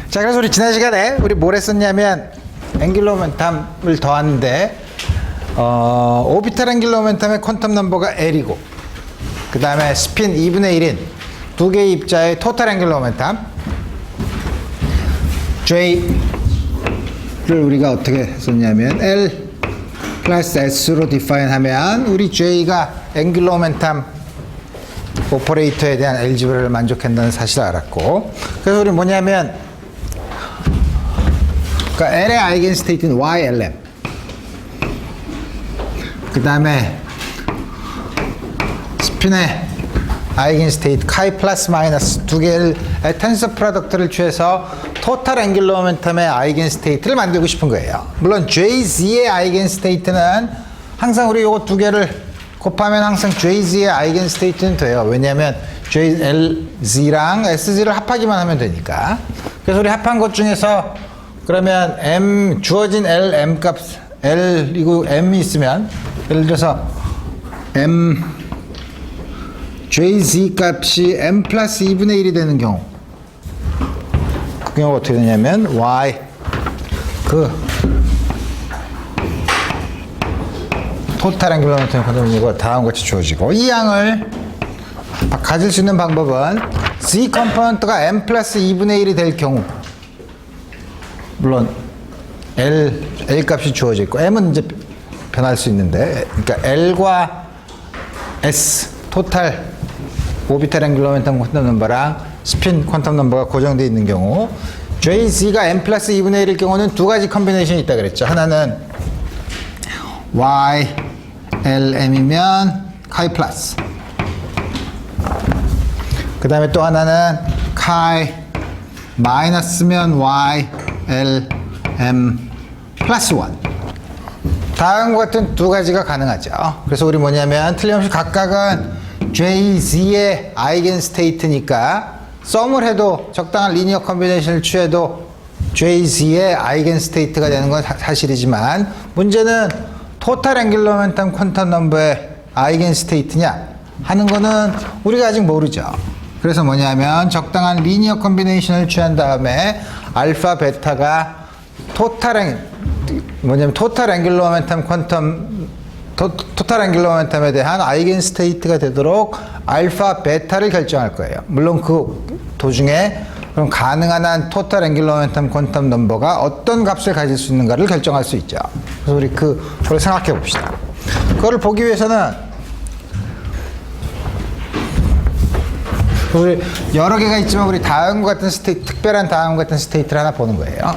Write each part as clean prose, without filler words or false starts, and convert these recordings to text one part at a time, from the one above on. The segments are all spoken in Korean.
자, 그래서 우리 지난 시간에 우리 뭘 했었냐면 앵귤러 모멘텀을 더하는데 오비탈 앵귤러 모멘텀의 퀀텀 넘버가 L이고 그 다음에 스핀 2분의 1인 두 개의 입자의 토탈 앵귤러 모멘텀 J를 우리가 어떻게 했었냐면 L 플러스 S로 디파인 하면 우리 J가 앵귤러 모멘텀 오퍼레이터에 대한 엘지브라를 만족한다는 사실을 알았고, 그래서 우리 뭐냐면 그러니까 L의 아이겐스테이트는 YLM, 그 다음에 스핀의 아이겐스테이트 카이 플러스 마이너스 두 개의 텐서 프로덕트를 취해서 토탈 앵귤러 모멘텀의 아이겐스테이트를 만들고 싶은 거예요. 물론 JZ의 아이겐스테이트는 항상 우리 요거 두 개를 곱하면 항상 JZ의 아이겐스테이트는 돼요. 왜냐하면 JLZ랑 SZ를 합하기만 하면 되니까. 그래서 우리 합한 것 중에서 그러면 M 주어진 L M 값 L이고 M이 있으면 예를 들어서 M JZ 값이 M 플러스 2분의 1이 되는 경우, 그 경우가 어떻게 되냐면 Y 토탈 앵귤러 모멘텀 퀀텀이고 다음과 같이 주어지고, 이 양을 가질 수 있는 방법은 Z 컴포넌트가 M 플러스 2분의 1이 될 경우, 물론 L 값이 주어져 있고 M은 이제 변할 수 있는데, 그러니까 L과 S 토탈 오비탈 앵귤러 모멘텀 퀀텀 넘버랑 스핀 퀀텀 넘버가 고정되어 있는 경우, JZ가 M 플러스 2분의 1일 경우는 두 가지 컨비네이션이 있다 그랬죠. 하나는 YLM이면 카이 플러스, 그 다음에 또 하나는 카이 마이너스면 YLM 플러스 1. 다음과 같은 두 가지가 가능하죠. 그래서 우리 뭐냐면 틀림없이 각각은 JZ의 아이겐스테이트니까 썸을 해도 적당한 리니어 컨비네이션을 취해도 JZ의 아이겐스테이트가 되는 건 사실이지만, 문제는 토탈 앵귤러 모멘텀 퀀텀 넘버의 아이겐스테이트냐 하는 거는 우리가 아직 모르죠. 그래서 뭐냐면 적당한 리니어 컨비네이션을 취한 다음에 알파 베타가 토탈 앵귤러 모멘텀 토탈 앵귤러 모멘텀에 대한 아이겐스테이트가 되도록 알파 베타를 결정할 거예요. 물론 그 도중에 그럼 가능한 한 토탈 앵귤러 모멘텀 퀀텀 넘버가 어떤 값을 가질 수 있는가를 결정할 수 있죠. 그래서 우리 그걸 생각해 봅시다. 그걸 보기 위해서는 우리 여러 개가 있지만 우리 다음과 같은 특별한 다음과 같은 스테이트를 하나 보는 거예요.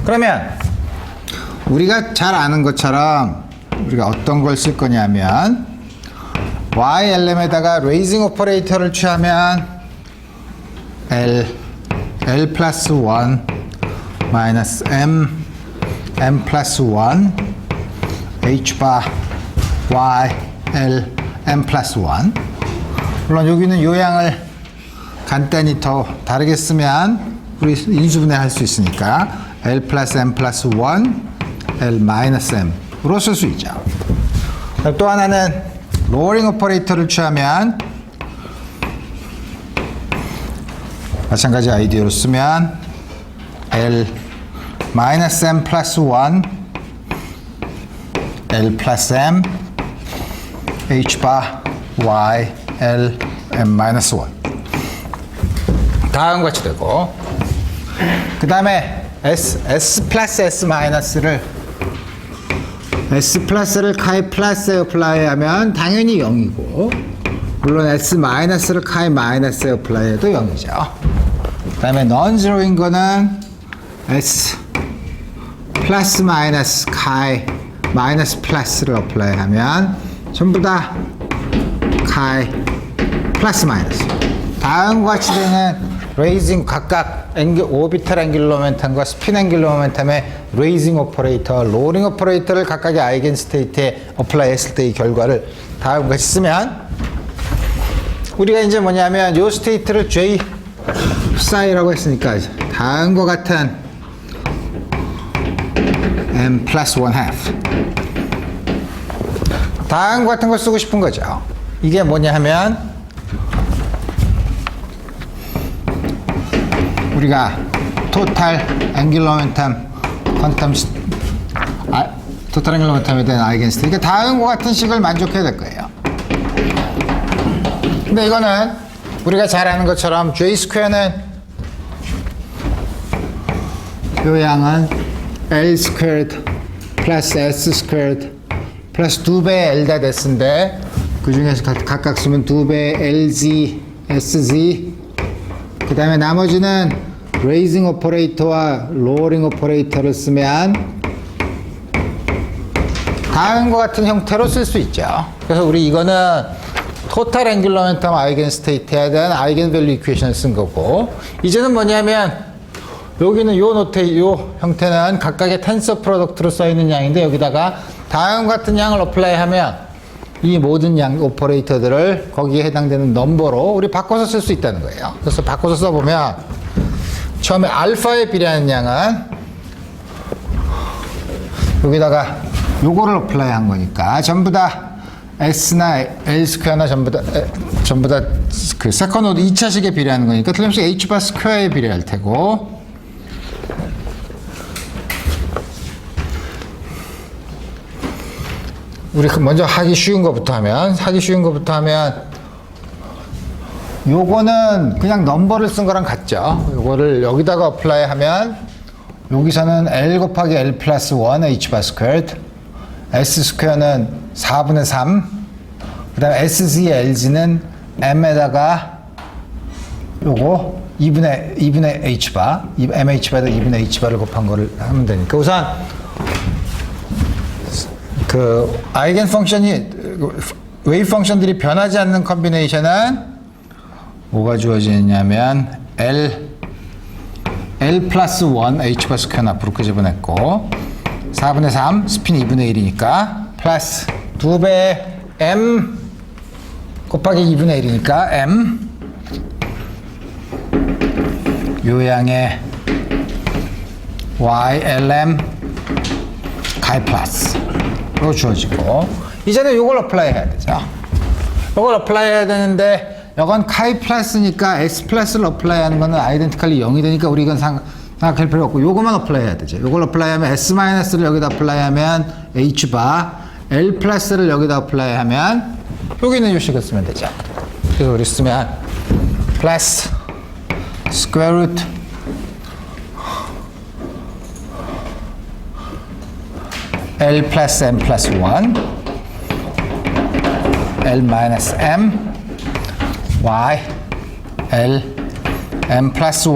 그러면 우리가 잘 아는 것처럼 우리가 어떤 걸 쓸 거냐면 YLM에다가 레이징 오퍼레이터를 취하면 L 플러스 1 마이너스 M 플러스 1 H 바 Y L M 플러스 1. 물론 여기는 요양을 간단히 더 다르게 쓰면 우리 인수분해 할 수 있으니까 L 플러스 M 플러스 1 L 마이너스 M으로 쓸 수 있죠. 또 하나는 로어링 오퍼레이터를 취하면 마찬가지 아이디어로 쓰면 L 마이너스 M 플러스 1 L 플러스 M H 바 Y L M 마이너스 1. 다음과 같이 되고, 그 다음에 S 플러스 S 마이너스를 S 플러스를 카이 플러스에 어플라이 하면 당연히 0이고, 물론 S 마이너스를 카이 마이너스에 어플라이 해도 0이죠. 그 다음에 non-zero인 거는 S 플러스 마이너스 카이 마이너스 플러스를 어플라이 하면 전부 다 카이 플러스 마이너스. 다음과 같이 되는 레이징 각각 오비탈 앵귤러 모멘텀과 스핀 앵귤러 모멘텀의 레이징 오퍼레이터, 로링 오퍼레이터를 각각의 아이겐스테이트에 어플라이 했을 때의 결과를 다음과 같이 쓰면, 우리가 이제 뭐냐면 요 스테이트를 J psi라고 했으니까 다음과 같은 M 플러스 1 half 다음과 같은 걸 쓰고 싶은 거죠. 이게 뭐냐 하면 우리가 토탈 앵귤러 모멘텀 토탈 앵귤러 모멘텀에 대한 아이겐스테이트. 그러니까 다음과 같은 식을 만족해야 될 거예요. 근데 이거는 우리가 잘 아는 것처럼 J 스퀘어는 요 양은 L 스퀘어드 플러스 S 스퀘어드 플러스 2배의 L 다 S인데 그 중에서 각각 쓰면 2배의 LZ, SZ 그 다음에 나머지는 레이징 오퍼레이터와 로어링 오퍼레이터를 쓰면 다음과 같은 형태로 쓸 수 있죠. 그래서 우리 이거는 토탈 앵귤러 모멘텀 아이겐 스테이트에 대한 아이겐 밸류 이퀘이션을 쓴 거고 이제는 뭐냐면 여기는 요 형태는 각각의 텐서 프로덕트로 써 있는 양인데 여기다가 다음 같은 양을 어플라이하면 이 모든 양 오퍼레이터들을 거기에 해당되는 넘버로 우리 바꿔서 쓸 수 있다는 거예요. 그래서 바꿔서 써보면 처음에 알파에 비례하는 양은 여기다가 요거를 어플라이 한 거니까 전부 다 S나 L 스퀘어나 전부 다 그 세컨드 오더 2차식에 비례하는 거니까 틀림없이 H 바 스퀘어에 비례할 테고 우리 먼저 하기 쉬운 거부터 하면 요거는 그냥 넘버를 쓴 거랑 같죠. 요거를 여기다가 어플라이 하면 여기서는 L 곱하기 L 플러스 1 H 바 스퀘어드 S 스퀘어는 4분의 3 그 다음에 SZ, LZ는 M에다가 요거 2분의 H바 MH바에다 2분의 H바를 곱한 거를 하면 되니까 우선 그 아이겐 펑션이 웨이브 펑션들이 변하지 않는 컨비네이션은 뭐가 주어지냐면 L 플러스 1 H바 스퀘어는 앞으로 끄집어냈고 4분의 3 스핀 2분의 1이니까 플러스 2배 M 곱하기 2분의 1이니까 M 요양의 YLM 가이 플러스 로 주어지고 이제는 요걸 어플라이 해야 되죠. 요걸 어플라이 해야 되는데 이건 카이 플러스니까 S 플러스를 어플라이 하는 거는 아이덴티컬리 0이 되니까 우리 이건 생각할 필요 없고 요거만 어플라이 해야 되죠. 요걸 어플라이 하면 S 마이너스를 여기다 어플라이 하면 H바 L 플러스를 여기다 어플라이 하면 여기 있는 요식을 쓰면 되죠. 그래서 우리 쓰면 플러스 스퀘어 루트 L 플러스 M 플러스 1 L 마이너스 M Y L M 플러스 1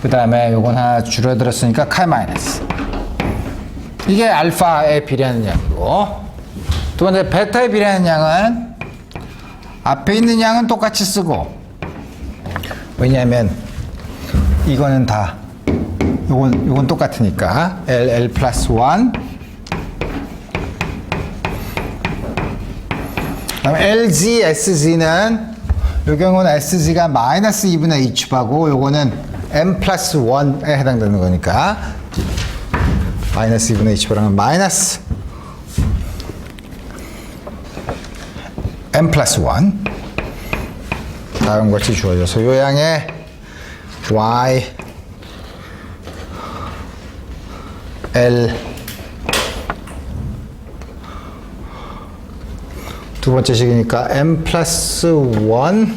그 다음에 요건 하나 줄여들었으니까 칼 마이너스 이게 알파에 비례하는 양이고 두 번째 베타에 비례하는 양은 앞에 있는 양은 똑같이 쓰고 왜냐하면 이거는 다 요건 똑같으니까 L 플러스 1 그다음에 LZ, SZ는 요 경우는 SZ가 마이너스 2분의 H바고 요거는 M 플러스 1에 해당되는 거니까 마이너스 2분의 H바라면 마이너스 M 플러스 1 다음과 같이 주어져서 요 양의 Y L 두 번째 식이니까 M 플러스 1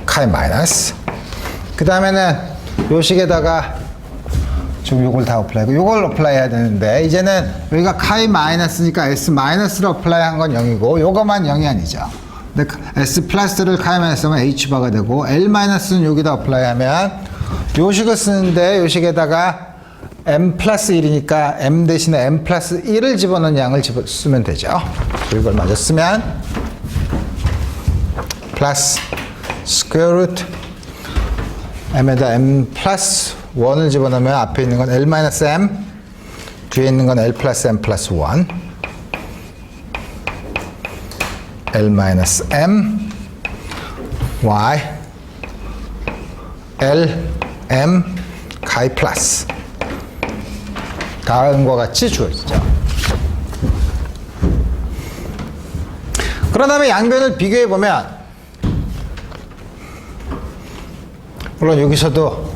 카이 마이너스 그 다음에는 요 식에다가 지금 요걸 다 어플라이하고 요걸 어플라이 해야 되는데 이제는 여기가 카이 마이너스니까 S 마이너스를 어플라이 한 건 0이고 요거만 0이 아니죠. 근데 S 플러스를 카이 마이너스 하면 H바가 되고 L 마이너스는 여기다 어플라이 하면 요 식을 쓰는데 요 식에다가 M 플러스 1이니까 M 대신에 M 플러스 1을 집어넣은 양을 쓰면 되죠. 이걸 마저 쓰면 플러스 스퀘어 루트 M에다 M 플러스 1을 집어넣으면 앞에 있는 건 L 마이너스 M 뒤에 있는 건 L 플러스 M 플러스 1 L 마이너스 M Y L M 가이 플러스 다음과 같이 주어지죠. 그런 다음에 양변을 비교해 보면 물론 여기서도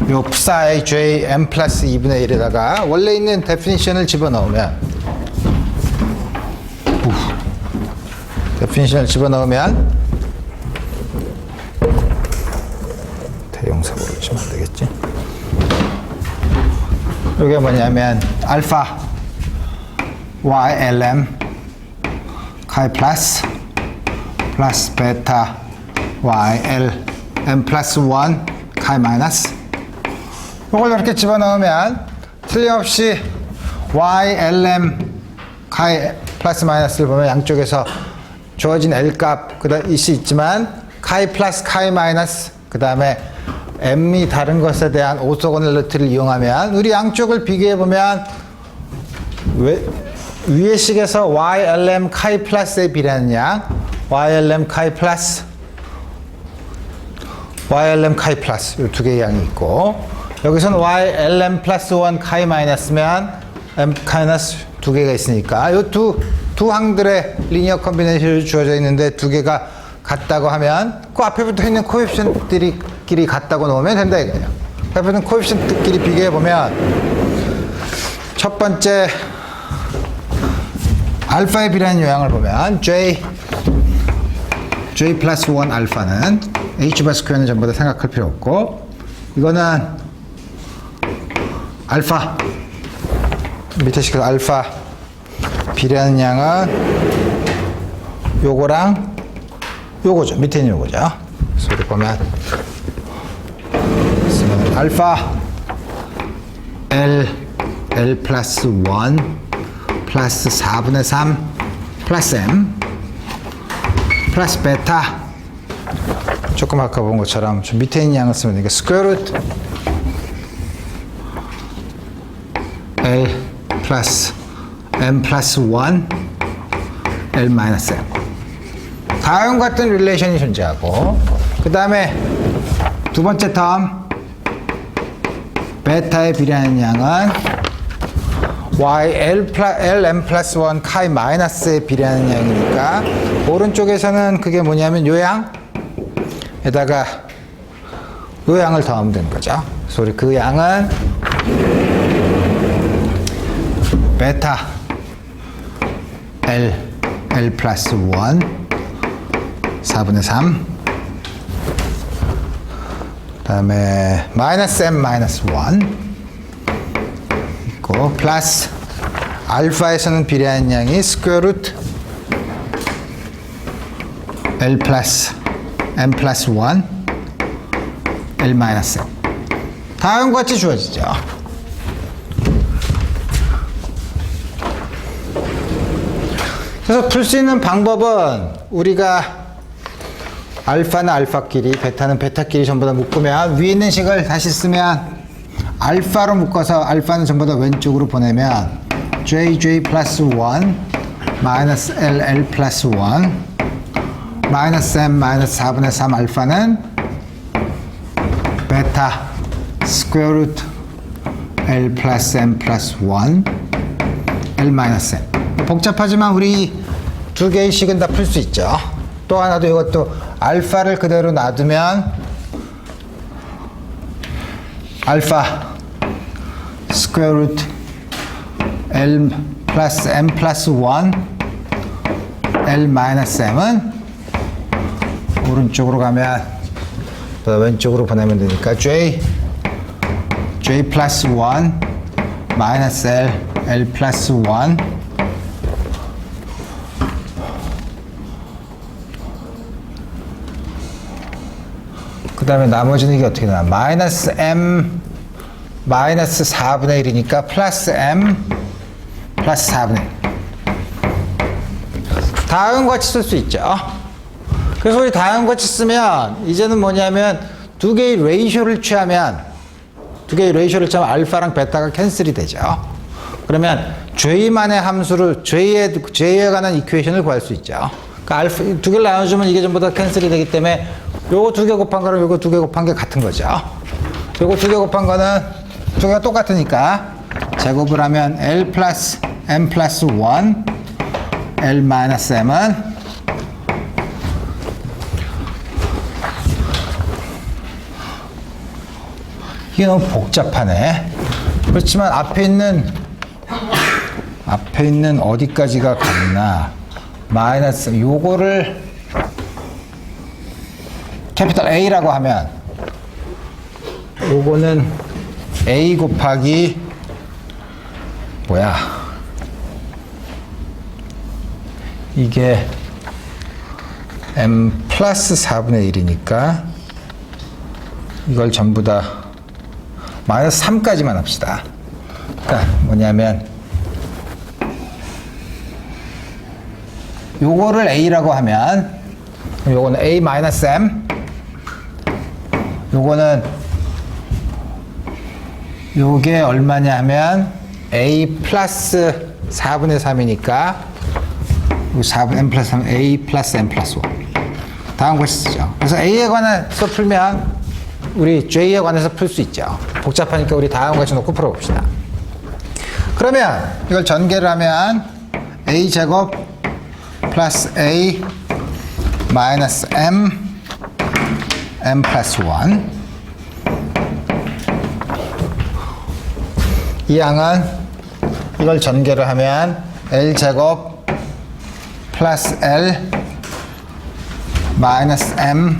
요 psi j m 플러스 2분의 1에다가 원래 있는 데피니션을 집어넣으면 대용사고를 치면 안 되겠지. 이게 뭐냐면 알파 ylm 카이 플러스 베타 ylm 플러스 1 카이 마이너스. 이걸 이렇게 집어넣으면 틀림없이 ylm 카이 플러스 마이너스를 보면 양쪽에서 주어진 L값, 그 다음 이시 있지만, 카이 플러스 카이 마이너스, 그 다음에 M이 다른 것에 대한 오토고널리티를 이용하면, 우리 양쪽을 비교해보면, 위의 식에서 YLM 카이 플러스에 비례하는 양, YLM 카이 플러스, 이 두 개의 양이 있고, 여기서는 YLM 플러스 1 카이 마이너스면, M 마이너스 두 개가 있으니까, 이 두 항들의 리니어 컨비네이션이 주어져 있는데 두 개가 같다고 하면 그 앞에 붙어 있는 코에피션트끼리 같다고 놓으면 된다 이거예요. 앞에 붙은 코에피션트끼리 비교해 보면 첫 번째 알파에 비례하는 요양을 보면 J 플러스 1 알파는 H 바 스퀘어는 전부 다 생각할 필요 없고, 이거는 알파 밑에 식에서 알파 비례하는 양은 요거랑 요거죠. 밑에 있는 요거죠. 그래서 이렇게 보면 알파 L 플러스 1 플러스 4분의 3 플러스 M 플러스 베타, 조금 아까 본 것처럼 좀 밑에 있는 양을 쓰면 되니까 스퀘어 루트 L 플러스 M 플러스 1 L 마이너스 M. 다음과 같은 릴레이션이 존재하고, 그 다음에 두 번째 텀 베타에 비례하는 양은 LM 플러스 1 카이 마이너스에 비례하는 양이니까 오른쪽에서는 그게 뭐냐면 요 양에다가 요 양을 더하면 되는 거죠. 그래서 우리 그 양은 베타 L 플러스 1 4분의 3 그 다음에 마이너스 M 마이너스 1 있고, 플러스 알파에서는 비례하는 양이 스퀘어 루트 L 플러스 M 플러스 1 L 마이너스 M. 다음과 같이 주어지죠. 그래서 풀 수 있는 방법은 우리가 알파는 알파끼리, 베타는 베타끼리 전부 다 묶으면 위에 있는 식을 다시 쓰면 알파로 묶어서 알파는 전부 다 왼쪽으로 보내면 JJ 플러스 1 마이너스 LL 플러스 1 마이너스 M 마이너스 4분의 3 알파는 베타 스퀘어 루트 L 플러스 M 플러스 1 L 마이너스 M. 복잡하지만 우리 두 개의 식은 다 풀 수 있죠. 또 하나도 이것도 알파를 그대로 놔두면 알파 스퀘어 루트 L 플러스 M 플러스 1 L 마이너스 M은 오른쪽으로 가면 왼쪽으로 보내면 되니까 J 플러스 1 마이너스 L 플러스 1 그 다음에 나머지는 이게 어떻게 나와? 마이너스 M 마이너스 4분의 1이니까 플러스 M 플러스 4분의 1. 다음과 같이 쓸 수 있죠. 그래서 우리 다음과 같이 쓰면 이제는 뭐냐면 두 개의 레이쇼를 취하면 알파랑 베타가 캔슬이 되죠. 그러면 J만의 함수를 J에 관한 이퀘이션을 구할 수 있죠. 그러니까 알파 두 개를 나눠주면 이게 전부 다 캔슬이 되기 때문에 요거 두 개 곱한 거랑 요거 두 개 곱한 게 같은 거죠. 요거 두 개 곱한 거는 두 개가 똑같으니까 제곱을 하면 L 플러스 M 플러스 1 L 마이너스 M은 이게 너무 복잡하네. 그렇지만 앞에 있는 어디까지가 같나? 마이너스 요거를 캐피탈 A라고 하면 요거는 A 곱하기 뭐야? 이게 M 플러스 4분의 1이니까 이걸 전부 다 마이너스 3까지만 합시다. 그러니까 뭐냐면 요거를 A라고 하면 요거는 A 마이너스 M, 요거는 요게 얼마냐 하면 A 플러스 4분의 3이니까 4분의 M 플러스 3 A 플러스 M 플러스 1 다음 것이 쓰죠. 그래서 A에 관해서 풀면 우리 J에 관해서 풀 수 있죠. 복잡하니까 우리 다음 것이 놓고 풀어봅시다. 그러면 이걸 전개를 하면 A 제곱 플러스 A 마이너스 M M 플러스 1 이 양은 이걸 전개를 하면 L 제곱 플러스 L 마이너스 M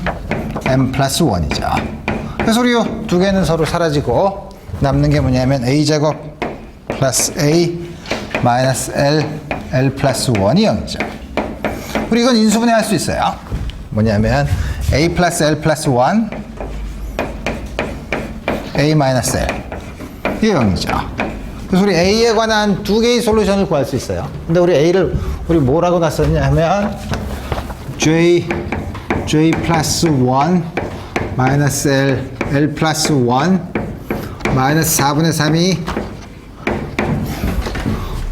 M 플러스 1이죠. 그래서 우리 두 개는 서로 사라지고 남는 게 뭐냐면 A 제곱 플러스 A 마이너스 L L 플러스 1이 0이죠. 우리 이건 인수분해 할 수 있어요. 뭐냐면 A 플러스 L 플러스 1 A 마이너스 L 이게 0이죠. 그래서 우리 A에 관한 두 개의 솔루션을 구할 수 있어요. 근데 우리 A를 우리 뭐라고 놨었냐 하면 J 플러스 1 마이너스 L L 플러스 1 마이너스 4분의 3이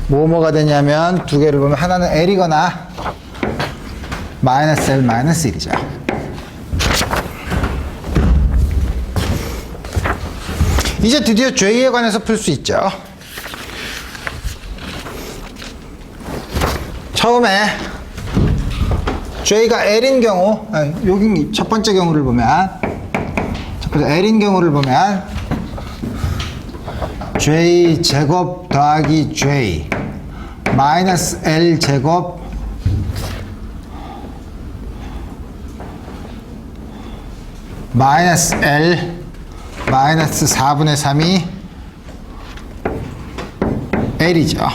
뭐가 되냐면 두 개를 보면 하나는 L이거나 마이너스 L 마이너스 1이죠. 이제 드디어 J에 관해서 풀 수 있죠. 처음에 J가 L인 경우, 여기 첫 번째 경우를 보면, L인 경우를 보면 J 제곱 더하기 J 마이너스 L 제곱 마이너스 L 마이너스 4분의 3이 L이죠.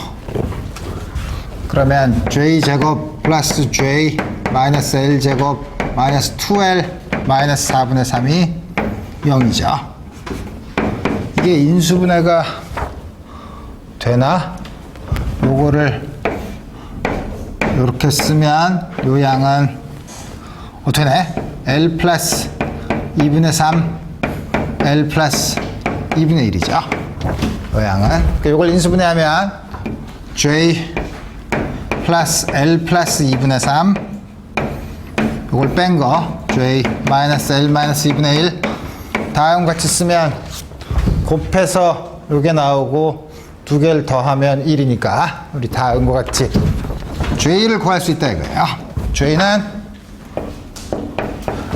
그러면 J 제곱 플러스 J 마이너스 L 제곱 마이너스 2L 마이너스 4분의 3이 0이죠. 이게 인수분해가 되나? 요거를 이렇게 쓰면 요 양은 어떻게 되네? L 플러스 2분의 3 L 플러스 2분의 1이죠. 요 양은. 그러니까 요걸 인수분해하면 J 플러스 L 플러스 2분의 3 요걸 뺀 거 J 마이너스 L 마이너스 2분의 1 다음 같이 쓰면 곱해서 요게 나오고 두 개를 더하면 1이니까 우리 다음과 같이 J를 구할 수 있다 이거예요. J는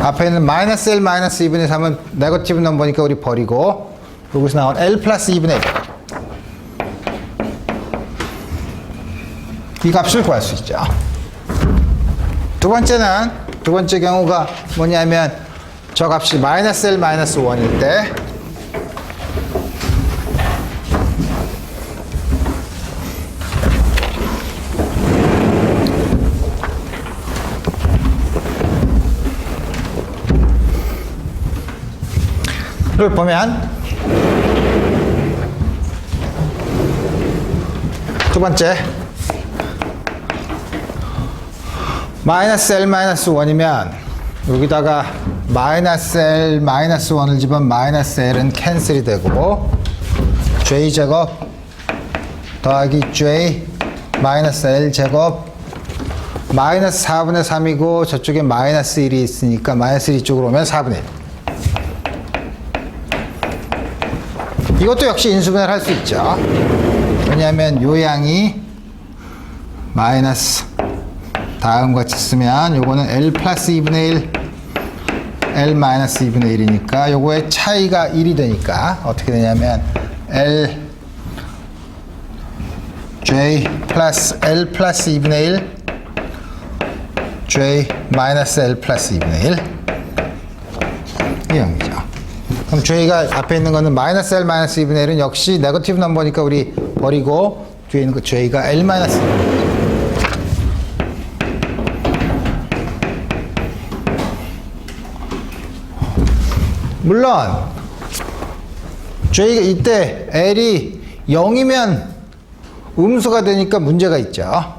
앞에 있는 마이너스 L 마이너스 2분의 3은 네거티브 넘버니까 우리 버리고 여기서 나온 L 플러스 2분의 1 이 값을 구할 수 있죠. 두 번째 경우가 뭐냐면 저 값이 마이너스 L 마이너스 1일 때 를 보면 두 번째 마이너스 L 마이너스 1이면 여기다가 마이너스 L 마이너스 1을 집으면 마이너스 L은 캔슬이 되고 J 제곱 더하기 J 마이너스 L 제곱 마이너스 4분의 3이고 저쪽에 마이너스 1이 있으니까 마이너스 1 이쪽으로 오면 4분의 1 이것도 역시 인수분해를 할 수 있죠. 왜냐하면 요 양이 마이너스 다음 같이 쓰면 요거는 L 플러스 2분의 1 L 마이너스 2분의 1이니까 요거의 차이가 1이 되니까 어떻게 되냐면 L J 플러스 L 플러스 2분의 1 J 마이너스 L 플러스 2분의 1 이 형이죠. 그럼 J가 앞에 있는 거는 마이너스 L 마이너스 2분의 1은 역시 네거티브 넘버니까 우리 버리고 뒤에 있는 거 J가 L 마이너스 2분의 1. 물론 J가 이때 L이 0이면 음수가 되니까 문제가 있죠.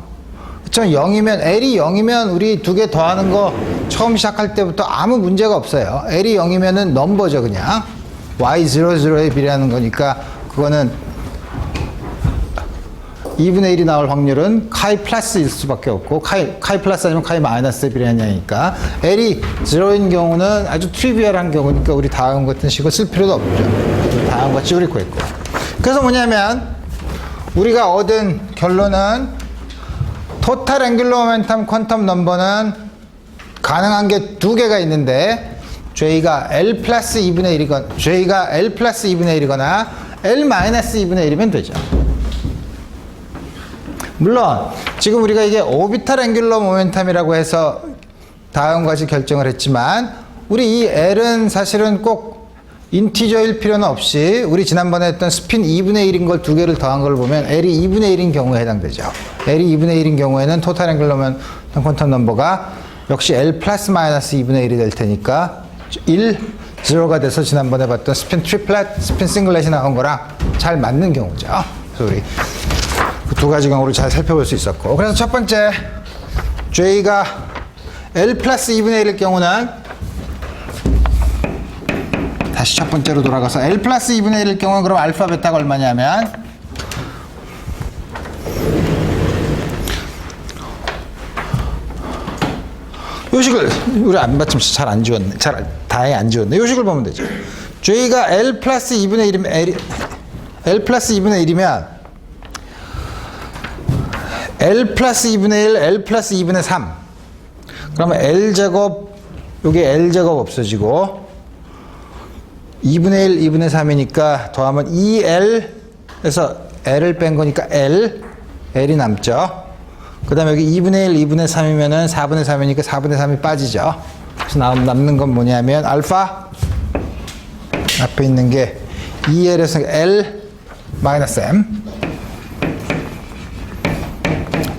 그렇죠? 0이면 L이 0이면 우리 두 개 더하는 거 처음 시작할 때부터 아무 문제가 없어요. L이 0이면은 넘버죠 그냥. Y00에 비례하는 거니까 그거는 2분의 1이 나올 확률은 카이 플러스일 수밖에 없고 카이 플러스 아니면 카이 마이너스에 비례하냐니까 L이 0인 경우는 아주 트리비얼한 경우니까 우리 다음 같은 식을 쓸 필요도 없죠. 다음 같이 우리 구했고. 그래서 뭐냐면 우리가 얻은 결론은 토탈 앵귤러 모멘텀 퀀텀 넘버는 가능한 게 두 개가 있는데 J가 L 플러스 2분의 1이거나 J가 L 플러스 2분의 1이거나 L 마이너스 2분의 1이면 되죠. 물론 지금 우리가 이게 오비탈 앵귤러 모멘텀이라고 해서 다음과 같이 결정을 했지만 우리 이 L은 사실은 꼭 인티저일 필요는 없이 우리 지난번에 했던 스핀 2분의 1인 걸 두 개를 더한 걸 보면 L이 2분의 1인 경우에 해당되죠. L이 2분의 1인 경우에는 토탈 앵귤러 모멘텀 퀀텀 넘버가 역시 L 플러스 마이너스 2분의 1이 될 테니까 0가 돼서 지난번에 봤던 스핀 트리플렛, 스핀 싱글렛이 나온 거랑 잘 맞는 경우죠. 그래서 우리 그 두 가지 경우를 잘 살펴볼 수 있었고, 그래서 첫 번째 J가 L 플러스 2분의 1일 경우는 다시 첫 번째로 돌아가서 L 플러스 2분의 1일 경우는 그럼 알파 베타가 얼마냐면 요식을 우리 안 받침 잘 안 지웠네. 다행히 안 지웠네. 요식을 보면 되죠. J가 L 플러스 2분의 1이면 L 플러스 2분의 1이면 L 플러스 2분의 1, L 플러스 2분의 3. 그러면 L제곱, 여기 L제곱 없어지고 2분의 1, 2분의 3이니까 더하면 2L에서 L을 뺀 거니까 L이 남죠. 그 다음에 여기 2분의 1, 2분의 3이면은 4분의 3이니까 4분의 3이 빠지죠. 그래서 남는 건 뭐냐면 알파 앞에 있는 게 2L에서 L 마이너스 M,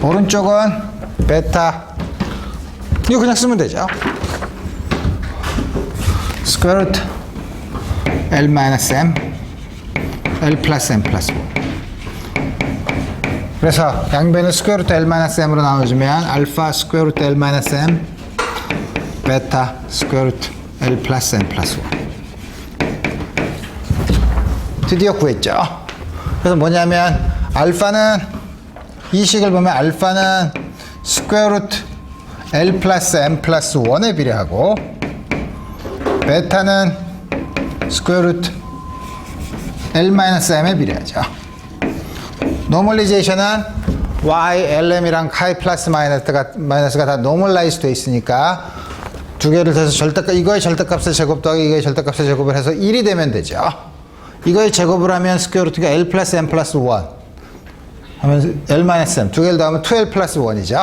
오른쪽은 베타, 이거 그냥 쓰면 되죠. 스퀘어 루트 L 마이너스 M, L 플러스 M 플러스 5. 그래서 양변을 스퀘어 루트 L 마이너스 M으로 나눠주면 알파 스퀘어 루트 L 마이너스 M, 베타 스퀘어 루트 L 플러스 M 플러스 5. 드디어 구했죠. 그래서 뭐냐면 알파는 이 식을 보면 알파는 스퀘어 루트 L 플러스 M 플러스 1에 비례하고 베타는 스퀘어 루트 L 마이너스 M에 비례하죠. 노멀리제이션은 Y, LM이랑 카이 플러스 마이너스가 다 노멀라이즈 되어 있으니까 두 개를 더해서 절대값, 이거의 절대값의 제곱 더하기 이거의 절대값의 제곱을 해서 1이 되면 되죠. 이거의 제곱을 하면 스퀘어 루트가 L 플러스 M 플러스 1 하면 L 마이너스 M, 두 개를 더하면 2L 플러스 1이죠.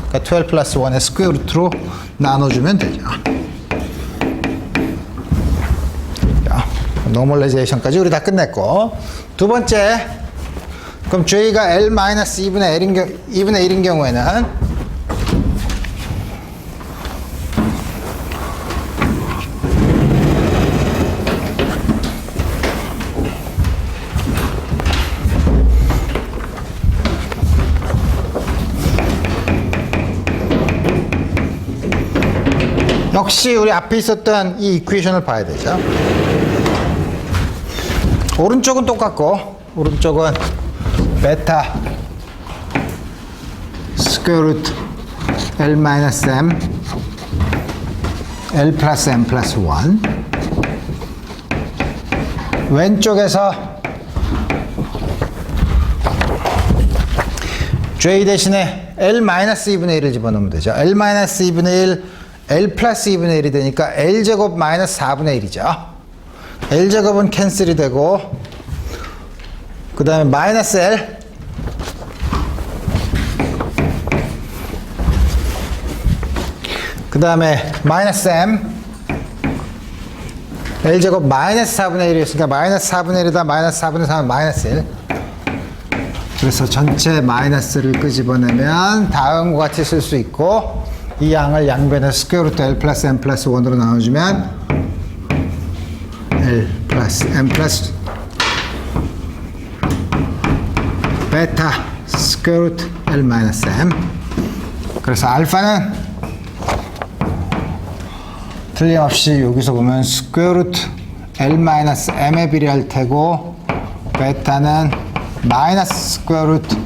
그러니까 2L 플러스 1의 스퀘어 루트로 나눠주면 되죠. 노멀라이제이션까지 우리 다 끝냈고, 두 번째, 그럼 J가 L 마이너스 2분의 1인 경우에는 역시 우리 앞에 있었던 이 이퀘이션을 봐야 되죠. 오른쪽은 똑같고, 오른쪽은 베타 스퀘어 루트 L 마이너스 M L 플러스 M 플러스 1. 왼쪽에서 J 대신에 L 마이너스 2분의 1을 집어넣으면 되죠. L 마이너스 2분의 1 L 플러스 2분의 1이 되니까 L제곱 마이너스 4분의 1이죠. L제곱은 캔슬이 되고, 그 다음에 마이너스 L, 그 다음에 마이너스 M, L제곱 마이너스 4분의 1이었으니까 마이너스 4분의 1이다 마이너스 4분의 3은 마이너스 1. 그래서 전체 마이너스를 끄집어내면 다음과 같이 쓸 수 있고, 이 양을 양변에 스퀘어 루트 L 플러스 M 플러스 1으로 나눠주면 L 플러스 M 플러스 베타 스퀘어 루트 L 마이너스 M. 그래서 알파는 틀림없이 여기서 보면 스퀘어 루트 L 마이너스 M에 비례할 테고, 베타는 마이너스 스퀘어 루트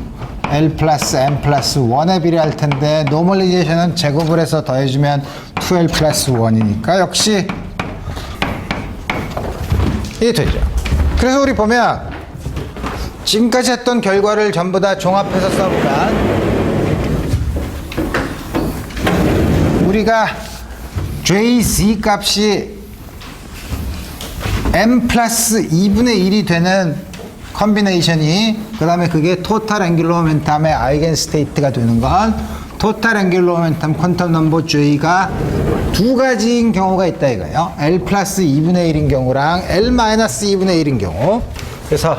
L 플러스 M 플러스 1에 비례할 텐데, 노멀리제이션은 제곱을 해서 더해주면 2L 플러스 1이니까 역시 이게 되죠. 그래서 우리 보면 지금까지 했던 결과를 전부 다 종합해서 써보면 우리가 JZ 값이 M 플러스 2분의 1이 되는 컨비네이션이, 그 다음에 그게 토탈 앵귤러 모멘텀의 아이겐 스테이트가 되는 건 토탈 앵귤러 모멘텀 퀀텀 넘버 J가 두 가지인 경우가 있다 이거예요. L 플러스 2분의 1인 경우랑 L 마이너스 2분의 1인 경우. 그래서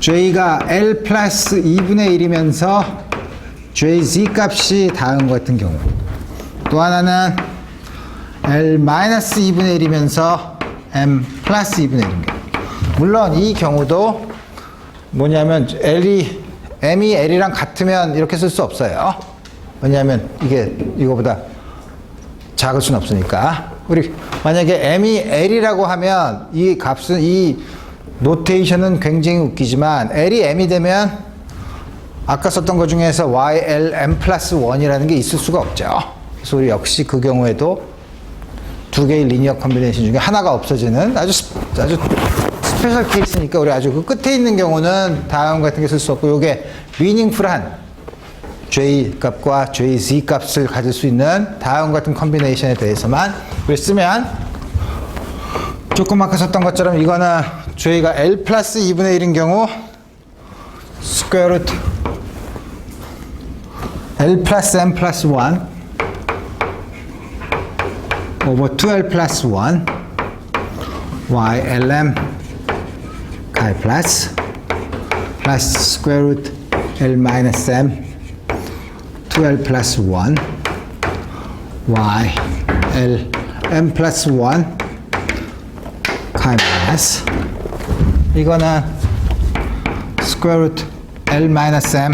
J가 L 플러스 2분의 1이면서 JZ 값이 다음과 같은 경우, 또 하나는 L 마이너스 2분의 1이면서 M 플러스 2분의 1인 경우. 물론 이 경우도 뭐냐면 M이 L이랑 같으면 이렇게 쓸 수 없어요. 왜냐하면 이게 이거보다 작을 수는 없으니까. 우리 만약에 M이 L이라고 하면 이 값은, 이 노테이션은 굉장히 웃기지만 L이 M이 되면 아까 썼던 것 중에서 YL M 플러스 1이라는 게 있을 수가 없죠. 그래서 우리 역시 그 경우에도 두 개의 리니어 컨비네이션 중에 하나가 없어지는 아주 스페셜 케이스니까 우리 아주 그 끝에 있는 경우는 다음 같은 게 쓸 수 없고, 요게 미닝풀한 J 값과 JZ 값을 가질 수 있는 다음 같은 컨비네이션에 대해서만 우리 쓰면, 조금 아까 썼던 것처럼 이거는 J가 L 플러스 2분의 1인 경우 스퀘어 루트 L 플러스 M 플러스 1 over 2L 플러스 1 YLM 가이 플러스 스퀘어 루트 L 마이너스 M 2L 플러스 1 Y L M 플러스 1 가이 마이너스, 이거는 스퀘어 루트 L 마이너스 M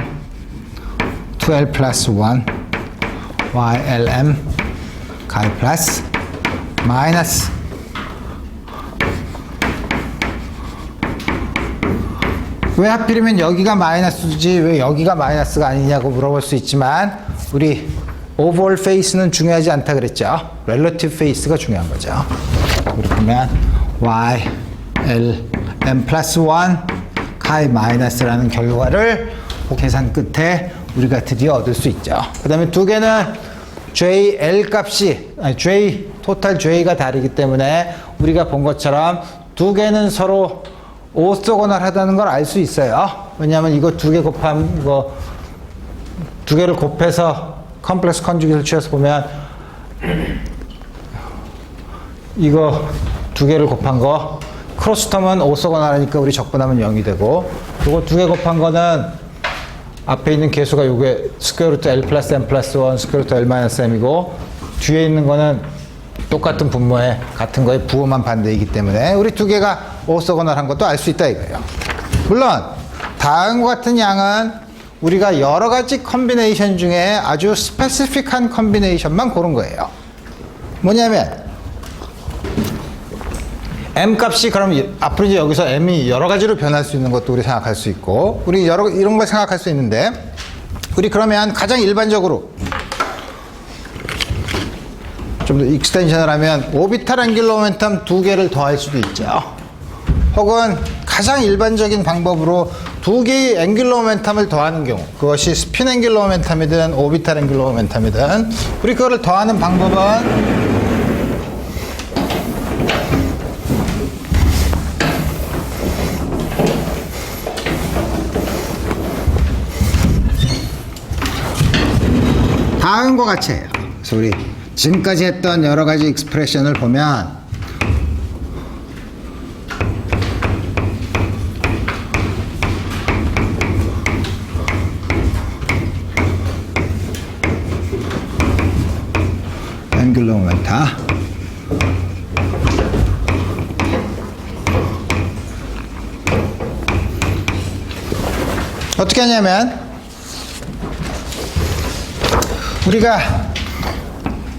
2L 플러스 1 Y L M 가이 플러스 마이너스, 왜 하필이면 여기가 마이너스지 왜 여기가 마이너스가 아니냐고 물어볼 수 있지만, 우리 오버올 페이스는 중요하지 않다 그랬죠. 렐러티브 페이스가 중요한 거죠. 우리 보면 Y L M 플러스 1 가이 마이너스라는 결과를 계산 끝에 우리가 드디어 얻을 수 있죠. 그 다음에 두 개는 J L 값이 J 토탈 J가 다르기 때문에 우리가 본 것처럼 두 개는 서로 오소고널하다는 걸 알 수 있어요. 왜냐하면 이거 두 개 곱하면, 이거 두 개를 곱해서 컴플렉스 컨주게이트를 취해서 보면 이거 두 개를 곱한 거 크로스텀은 오소고널하니까 우리 적분하면 0이 되고, 이거 두 개 곱한 거는 앞에 있는 개수가 요게 스퀘어 루트 L 플러스 M 플러스 1 스퀘어 루트 L 마이너스 M이고, 뒤에 있는 거는 똑같은 분모에 같은 거에 부호만 반대이기 때문에 우리 두 개가 오소고널한 것도 알 수 있다 이거예요. 물론 다음과 같은 양은 우리가 여러 가지 컨비네이션 중에 아주 스페시픽한 컨비네이션만 고른 거예요. 뭐냐면 M 값이, 그럼 앞으로 이제 여기서 M이 여러 가지로 변할 수 있는 것도 우리 생각할 수 있고, 우리 이런 걸 생각할 수 있는데, 우리 그러면 가장 일반적으로 좀 더 익스텐션을 하면 오비탈 앵귤러 모멘텀 두 개를 더할 수도 있죠. 혹은 가장 일반적인 방법으로 두 개의 앵귤러 모멘텀을 더하는 경우, 그것이 스핀 앵귤러 모멘텀이든 오비탈 앵귤러 모멘텀이든, 우리 그거를 더하는 방법은 다음과 같이 해요. 그래서 우리 지금까지 했던 여러 가지 익스프레션을 보면 앵귤러 모멘텀 어떻게 하냐면 우리가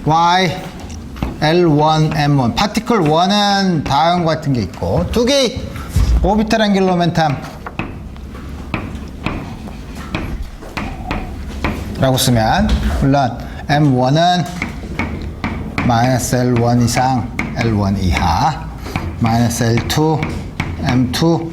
Y, L1, M1 파티클 1은 다음과 같은 게 있고 두 개의 오비탈 앵귤러 모멘텀 라고 쓰면 물론 M1은 마이너스 L1 이상 L1 이하 마이너스 L2, M2,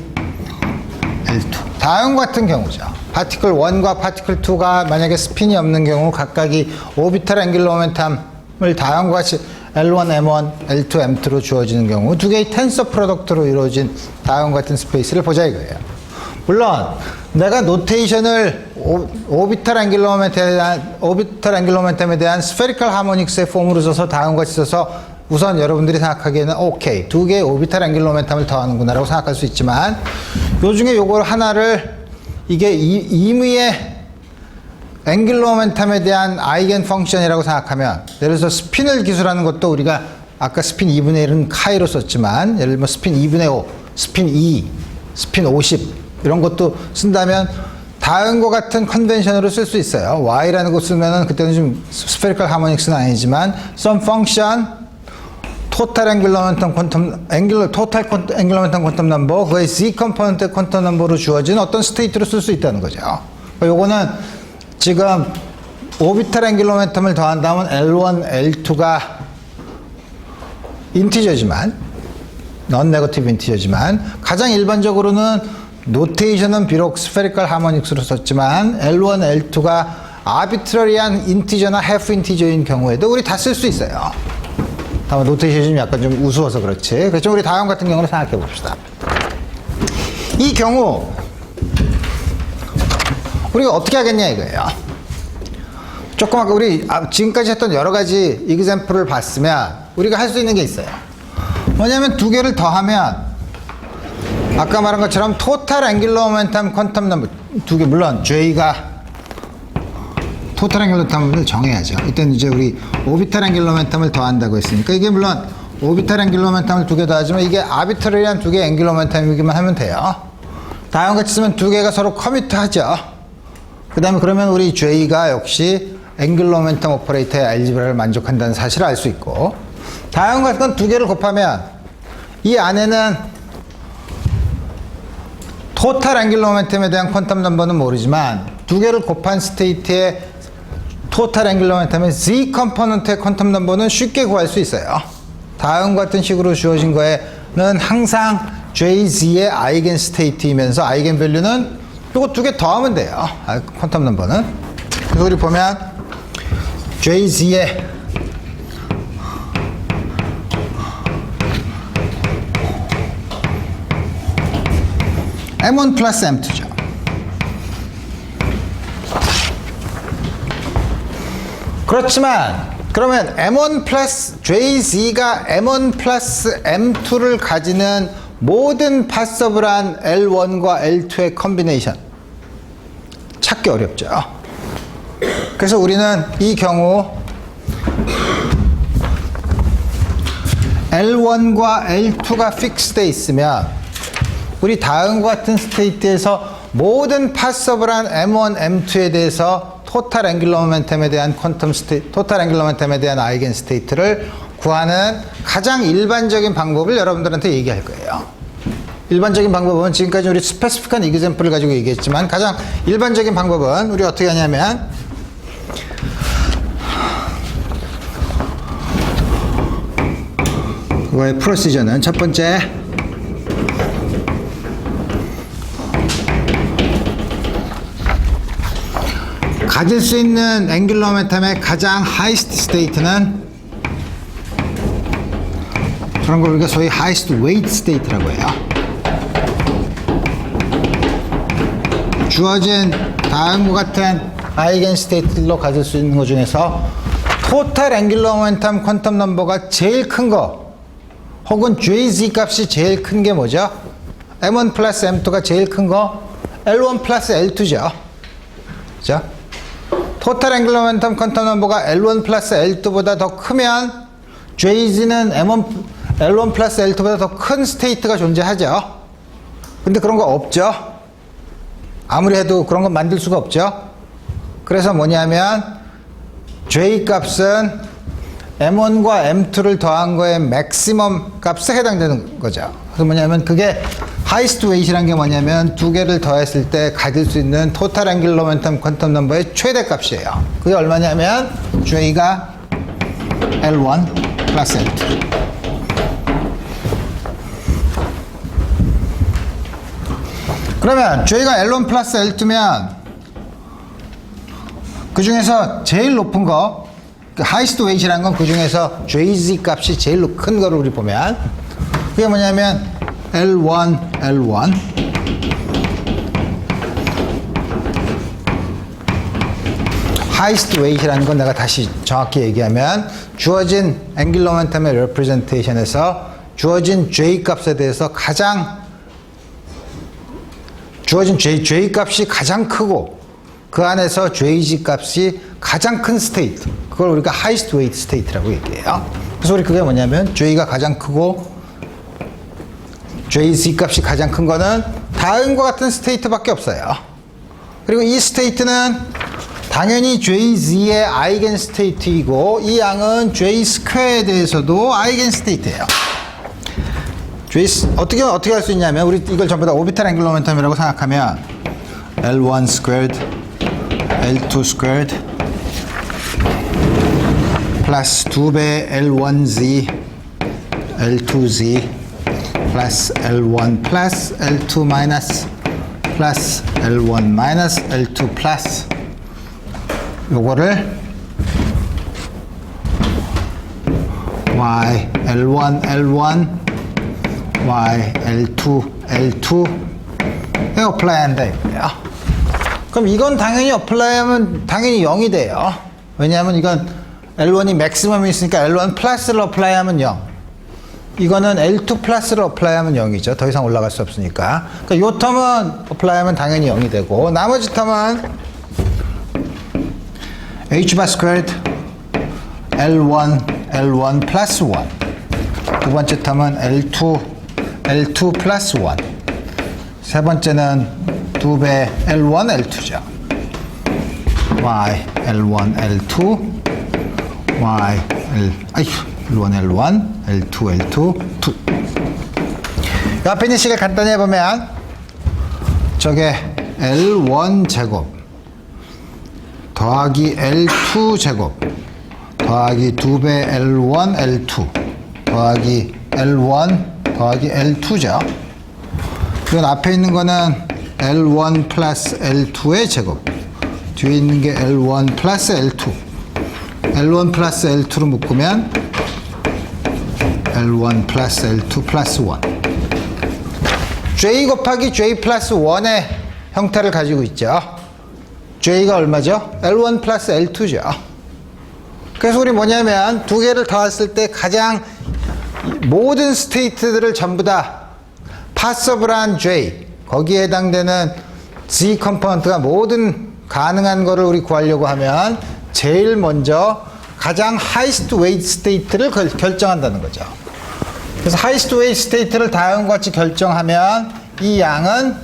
L2 다음과 같은 경우죠. 파티클 1과 파티클 2가 만약에 스핀이 없는 경우 각각이 오비탈 앵귤러 모멘텀을 다음과 같이 L1, M1, L2, M2로 주어지는 경우 두 개의 텐서 프로덕트로 이루어진 다음과 같은 스페이스를 보자 이거예요. 물론 내가 노테이션을 오비탈 앵귤러 모멘텀에 대한 스페리컬 하모닉스의 폼으로 써서 다음과 같이 써서 우선 여러분들이 생각하기에는 오케이 두 개의 오비탈 앵귤러 모멘텀을 더하는구나 라고 생각할 수 있지만 요 중에 요걸 하나를 이게 임의의 앵귤러 모멘텀에 대한 아이겐 펑션이라고 생각하면 예를 들어서 스핀을 기술하는 것도 우리가 아까 스핀 2분의 1은 카이로 썼지만 예를 들면 스핀 2분의 5, 스핀 2, 스핀 50 이런 것도 쓴다면 다음과 같은 컨벤션으로 쓸 수 있어요. Y라는 거 쓰면은 그때는 좀 스페리컬 하모닉스는 아니지만 some function 토탈 앵귤러 모멘텀 퀀텀 토탈 앵귤러 모멘텀 퀀텀 넘버 그의 Z 컴포넌트 퀀텀 넘버로 주어진 어떤 스테이트로 쓸 수 있다는 거죠. 요거는 지금 오비탈 앵귤러 모멘텀을 더한다면 L1, L2가 인티저지만 넌 네거티브 인티저지만 가장 일반적으로는 노테이션은 비록 스페리컬 하모닉스로 썼지만 L1, L2가 아비트러리한 인티저나 해프 인티저인 경우에도 우리 다 쓸 수 있어요. 다만 노테이션이 좀 약간 좀 우스워서 그렇지. 그래서 우리 다음 같은 경우를 생각해 봅시다. 이 경우 우리가 어떻게 하겠냐 이거예요. 조금 아까 우리 지금까지 했던 여러 가지 이그젬플을 봤으면 우리가 할 수 있는 게 있어요. 뭐냐면 두 개를 더하면 아까 말한 것처럼 토탈 앵귤러 모멘텀 퀀텀 넘버 두 개 물론 J가 토탈 앵귤러 모멘텀을 정해야죠. 이때는 이제 우리 오비탈 앵귤러 모멘텀을 더한다고 했으니까 이게 물론 오비탈 앵귤러 모멘텀을 두 개 더하지만 이게 아비트러리한 두 개의 앵귤러 모멘텀이기만 하면 돼요. 다음과 같이 쓰면 두 개가 서로 커미트하죠. 그 다음에 그러면 우리 J가 역시 앵귤러 모멘텀 오퍼레이터의 알지브라를 만족한다는 사실을 알 수 있고 다음과 같은 건 두 개를 곱하면 이 안에는 토탈 앵귤러 모멘텀에 대한 퀀텀 넘버는 모르지만 두 개를 곱한 스테이트의 토탈 앵귤러 모멘텀의 Z 컴포넌트의 퀀텀 넘버는 쉽게 구할 수 있어요. 다음과 같은 식으로 주어진 거에는 항상 JZ의 아이겐 스테이트이면서 아이겐 밸류는 이거 두 개 더하면 돼요. 퀀텀 넘버는. 그래서 우리 보면 JZ의 M1 플러스 M2죠. 그렇지만 그러면 M1 플러스 JZ가 M1 플러스 M2를 가지는 모든 파서블한 L1과 L2의 컨비네이션 찾기 어렵죠. 그래서 우리는 이 경우 L1과 L2가 픽스되어 있으면 우리 다음과 같은 스테이트에서 모든 파서블한 M1, M2에 대해서 토탈 앵귤러 모멘텀에 대한 토탈 앵귤러 모멘텀에 대한 아이겐 스테이트를 구하는 가장 일반적인 방법을 여러분들한테 얘기할 거예요. 일반적인 방법은 지금까지 우리 스페시픽한 이그젬플을 가지고 얘기했지만 가장 일반적인 방법은 우리 어떻게 하냐면 그거의 프로시저는 첫 번째 가질 수 있는 앵귤러 모멘텀의 가장 하이스트 스테이트는 그런 걸 우리가 소위 하이스트 웨이트 스테이트라고 해요. 주어진 다음과 같은 아이겐 스테이트로 가질 수 있는 것 중에서 토탈 앵귤러 모멘텀 퀀텀 넘버가 제일 큰 거, 혹은 JZ 값이 제일 큰 게 뭐죠? M1 플러스 M2가 제일 큰 거 L1 플러스 L2죠. 그죠? 토탈 앵귤러 모멘텀 퀀텀 넘버가 L1 플러스 L2보다 더 크면 JZ는 L1 플러스 L2보다 더 큰 스테이트가 존재하죠. 근데 그런 거 없죠. 아무리 해도 그런 건 만들 수가 없죠. 그래서 뭐냐면 J 값은 M1과 M2를 더한 거에 맥시멈 값에 해당되는 거죠. 그래서 뭐냐면 그게 하이스트 웨이트라는 게 뭐냐면 두 개를 더했을 때 가질 수 있는 토탈 앵귤러 모멘텀 퀀텀 넘버의 최대 값이에요. 그게 얼마냐면 J가 L1 플러스 L2. 그러면 J가 L1 플러스 L2면 그 중에서 제일 높은 거, 하이스트 웨이트라는 건 그 중에서 JZ 값이 제일 큰 거를 우리 보면 그게 뭐냐면 L1 하이스트 웨이트라는 건 내가 다시 정확히 얘기하면 주어진 앵귤러 모멘텀의 레프레젠테이션에서 주어진 J 값에 대해서 주어진 J 값이 가장 크고 그 안에서 JZ 값이 가장 큰 스테이트, 그걸 우리가 하이스트 웨이트 스테이트라고 얘기해요. 그래서 우리 그게 뭐냐면 J가 가장 크고 JZ 값이 가장 큰 거는 다음과 같은 스테이트밖에 없어요. 그리고 이 스테이트는 당연히 JZ의 아이겐 스테이트이고 이 양은 J 스퀘어에 대해서도 아이겐 스테이트예요. 어떻게 할 수 있냐면 우리 이걸 전부 다 오비탈 앵귤러 모멘텀이라고 생각하면 L1 squared, L2 squared 플러스 2배 L1z, L2z 플러스 L1 플러스 L2 마이너스 플러스 L1 마이너스 L2 플러스 요거를 Y L1 L1 Y L2 L2에 어플라이 한다 이거예요. 그럼 이건 당연히 어플라이하면 당연히 0이 돼요. 왜냐하면 이건 L1이 맥시멈이 있으니까 L1 플러스를 어플라이하면 0. 이거는 L2 플러스를 어플라이하면 0이죠. 더 이상 올라갈 수 없으니까. 그러니까 이 텀은 어플라이하면 당연히 0이 되고 나머지 텀은 Hbar squared L1 플러스 1. 두 번째 텀은 L2 플러스 1. 세 번째는 2배 L1 L2죠. Y L1 L2 Y L1 L1 L2 L2 2. 이 앞에 있는 식을 간단히 해보면 저게 L1 제곱 더하기 L2 제곱 더하기 2배 L1 L2 더하기 L1 더하기 L2죠. 이건 앞에 있는 거는 L1 플러스 L2의 제곱, 뒤에 있는 게 L1 플러스 L2, L1 플러스 L2로 묶으면 L1 플러스 L2 플러스 1. J 곱하기 J 플러스 1의 형태를 가지고 있죠. J가 얼마죠? L1 플러스 L2죠. 그래서 우리 뭐냐면 두 개를 더했을 때 가장 모든 스테이트들을 전부 다 파서블한 J, 거기에 해당되는 Z 컴포넌트가 모든 가능한 거를 우리 구하려고 하면 제일 먼저 가장 하이스트 웨이트 스테이트를 결정한다는 거죠. 그래서 하이스트 웨이트 스테이트를 다음과 같이 결정하면 이 양은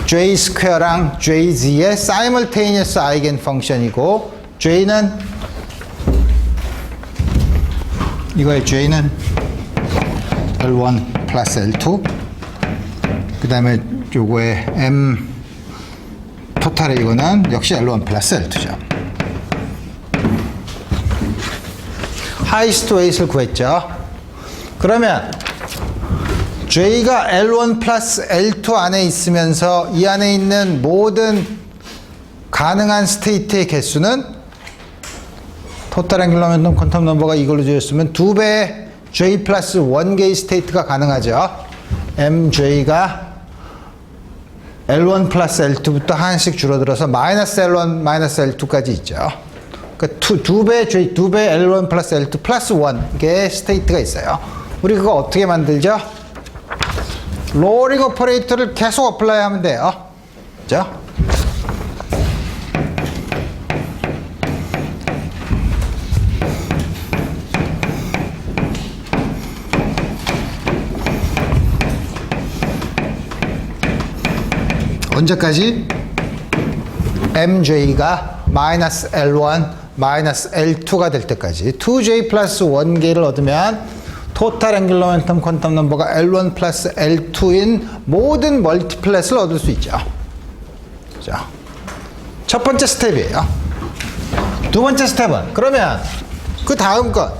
J 스퀘어랑 JZ의 사이멀테이니어스 아이겐 펑션이고 J는 이거의 J는 L1 플러스 L2 그 다음에 요거의 M 토탈의 이거는 역시 L1 플러스 L2죠. 하이스트 웨이트를 구했죠. 그러면 J가 L1 플러스 L2 안에 있으면서 이 안에 있는 모든 가능한 스테이트의 개수는 토탈 앵귤러 모멘텀 퀀텀 넘버가 이걸로 주어졌으면 2배의 J 플러스 1개의 스테이트가 가능하죠. MJ가 L1 플러스 L2부터 하나씩 줄어들어서 마이너스 L1 마이너스 L2까지 있죠. 그러니까 2배 L1 플러스 L2 플러스 1개의 스테이트가 있어요. 우리 그거 어떻게 만들죠? 로어링 오퍼레이터를 계속 어플라이 하면 돼요. 그죠? 언제까지? MJ가 마이너스 L1 마이너스 L2가 될 때까지 2J 플러스 1개를 얻으면 토탈 앵귤러 모멘텀 퀀텀 넘버가 L1 플러스 L2인 모든 멀티플렛을 얻을 수 있죠. 자, 첫 번째 스텝이에요. 두 번째 스텝은 그러면 그 다음 것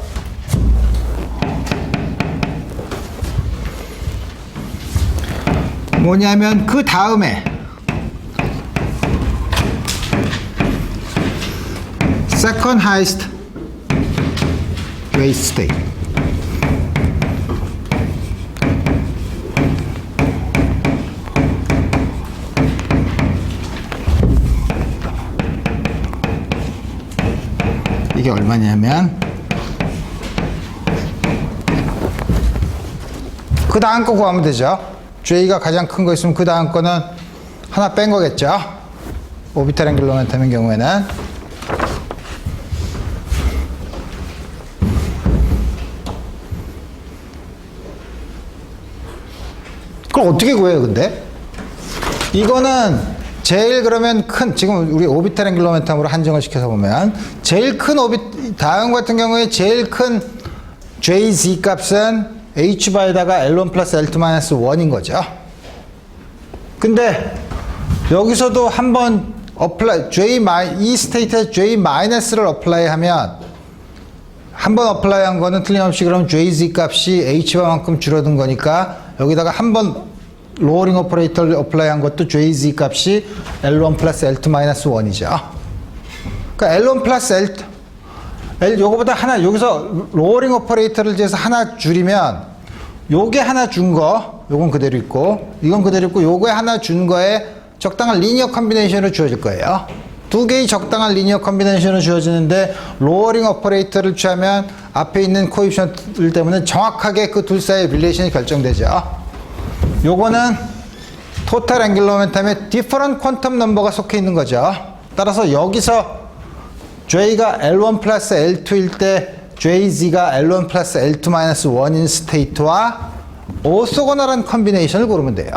뭐냐면 그 다음에 second highest rate state. 이게 얼마냐면 그 다음 거 구하면 되죠. J가 가장 큰 거 있으면 그 다음 거는 하나 뺀 거겠죠. 오비탈 앵귤러 모멘텀의 경우에는 그걸 어떻게 구해요, 근데? 이거는 제일 그러면 큰, 지금 우리 오비탈 앵귤러 모멘텀으로 한정을 시켜서 보면, 제일 큰 다음 같은 경우에 제일 큰 JZ 값은 H바에다가 L1 플러스 L2 마이너스 1인 거죠. 근데, 여기서도 한번 이 스테이트에 J 마이너스를 어플라이 하면, 한번 어플라이 한 거는 틀림없이 그럼 JZ 값이 H바만큼 줄어든 거니까, 여기다가 한번 로어링 오퍼레이터를 어플라이 한 것도 JZ 값이 L1 플러스 L2 마이너스 1이죠. 그러니까 L1 플러스 L2, 요거보다 하나, 여기서 로어링 오퍼레이터를 해서 하나 줄이면, 요게 하나 준 거, 요건 그대로 있고, 이건 그대로 있고, 요거에 하나 준 거에 적당한 리니어 컨비네이션으로 주어질 거예요. 두 개의 적당한 리니어 컨비네이션으로 주어지는데, 로어링 오퍼레이터를 취하면 앞에 있는 코에피션트 때문에 정확하게 그 둘 사이의 릴레이션이 결정되죠. 요거는 토탈 앵귤러 모멘텀의 디퍼런트 퀀텀 넘버가 속해 있는 거죠. 따라서 여기서 J가 L1 플러스 L2일 때 JZ가 L1 플러스 L2 마이너스 1인 스테이트와 오소고널한 컨비네이션을 고르면 돼요.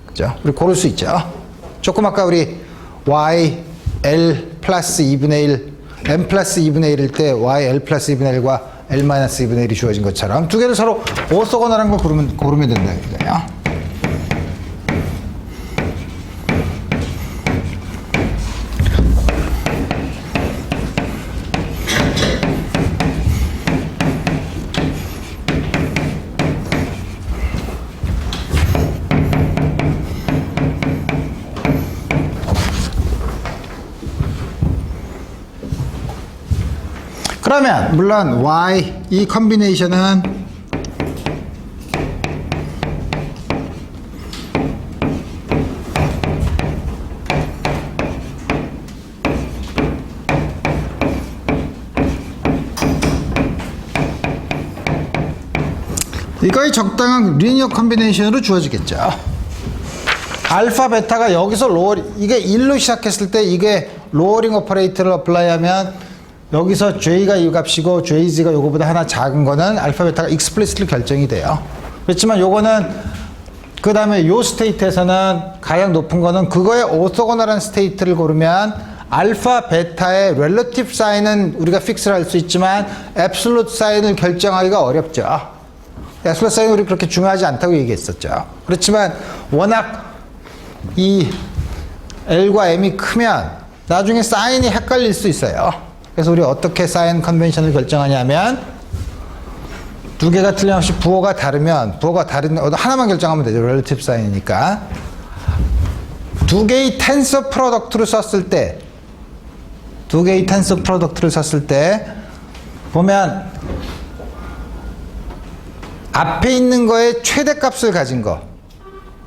그죠? 우리 고를 수 있죠. 조금 아까 우리 Y, L 플러스 2분의 1, M 플러스 2분의 1일 때 Y, L 플러스 2분의 1과 L 마이너스 2분의 1이 주어진 것처럼 두 개를 서로 오소고널한 걸 고르면 된다 이거예요. 그러면 물론 Y 이 컨비네이션은 이거의 적당한 리니어 컨비네이션으로 주어지겠죠. 알파 베타가 여기서 이게 1로 시작했을 때 이게 로어링 오퍼레이터를 어플라이하면 여기서 J가 이 값이고 JZ가 요거보다 하나 작은 거는 알파 베타가 익스플리시트로 결정이 돼요. 그렇지만 요거는 그 다음에 요 스테이트에서는 가장 높은 거는 그거의 오소고널한 스테이트를 고르면 알파 베타의 렐러티브 사인은 우리가 픽스를 할 수 있지만 앱솔루트 사인을 결정하기가 어렵죠. 앱솔루트 사인은 우리 그렇게 중요하지 않다고 얘기했었죠. 그렇지만 워낙 이 L과 M이 크면 나중에 사인이 헷갈릴 수 있어요. 그래서 우리 어떻게 사인 컨벤션을 결정하냐면 두 개가 틀림없이 부호가 다르면 부호가 다른 하나만 결정하면 되죠. relative sign이니까. 두 개의 텐서 프로덕트를 썼을 때 보면 앞에 있는 거의 최대값을 가진 거,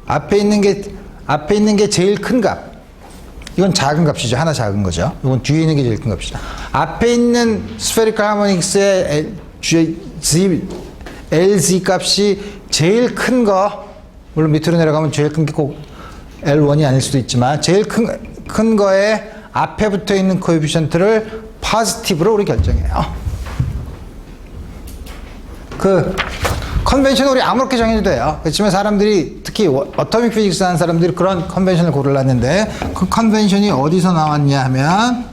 앞에 있는 게 제일 큰 값. 이건 작은 값이죠. 하나 작은 거죠. 이건 뒤에 있는 게 제일 큰 값이죠. 앞에 있는 spherical harmonics의 LZ 값이 제일 큰 거, 물론 밑으로 내려가면 제일 큰 게 꼭 L1이 아닐 수도 있지만 제일 큰 거에 앞에 붙어 있는 코에피션트를 포지티브로 우리 결정해요. 그 컨벤션 우리 아무렇게 정해도 돼요. 그렇지만 사람들이 특히 어토믹 피직스 하는 사람들이 그런 컨벤션을 고르려는데 그 컨벤션이 어디서 나왔냐 하면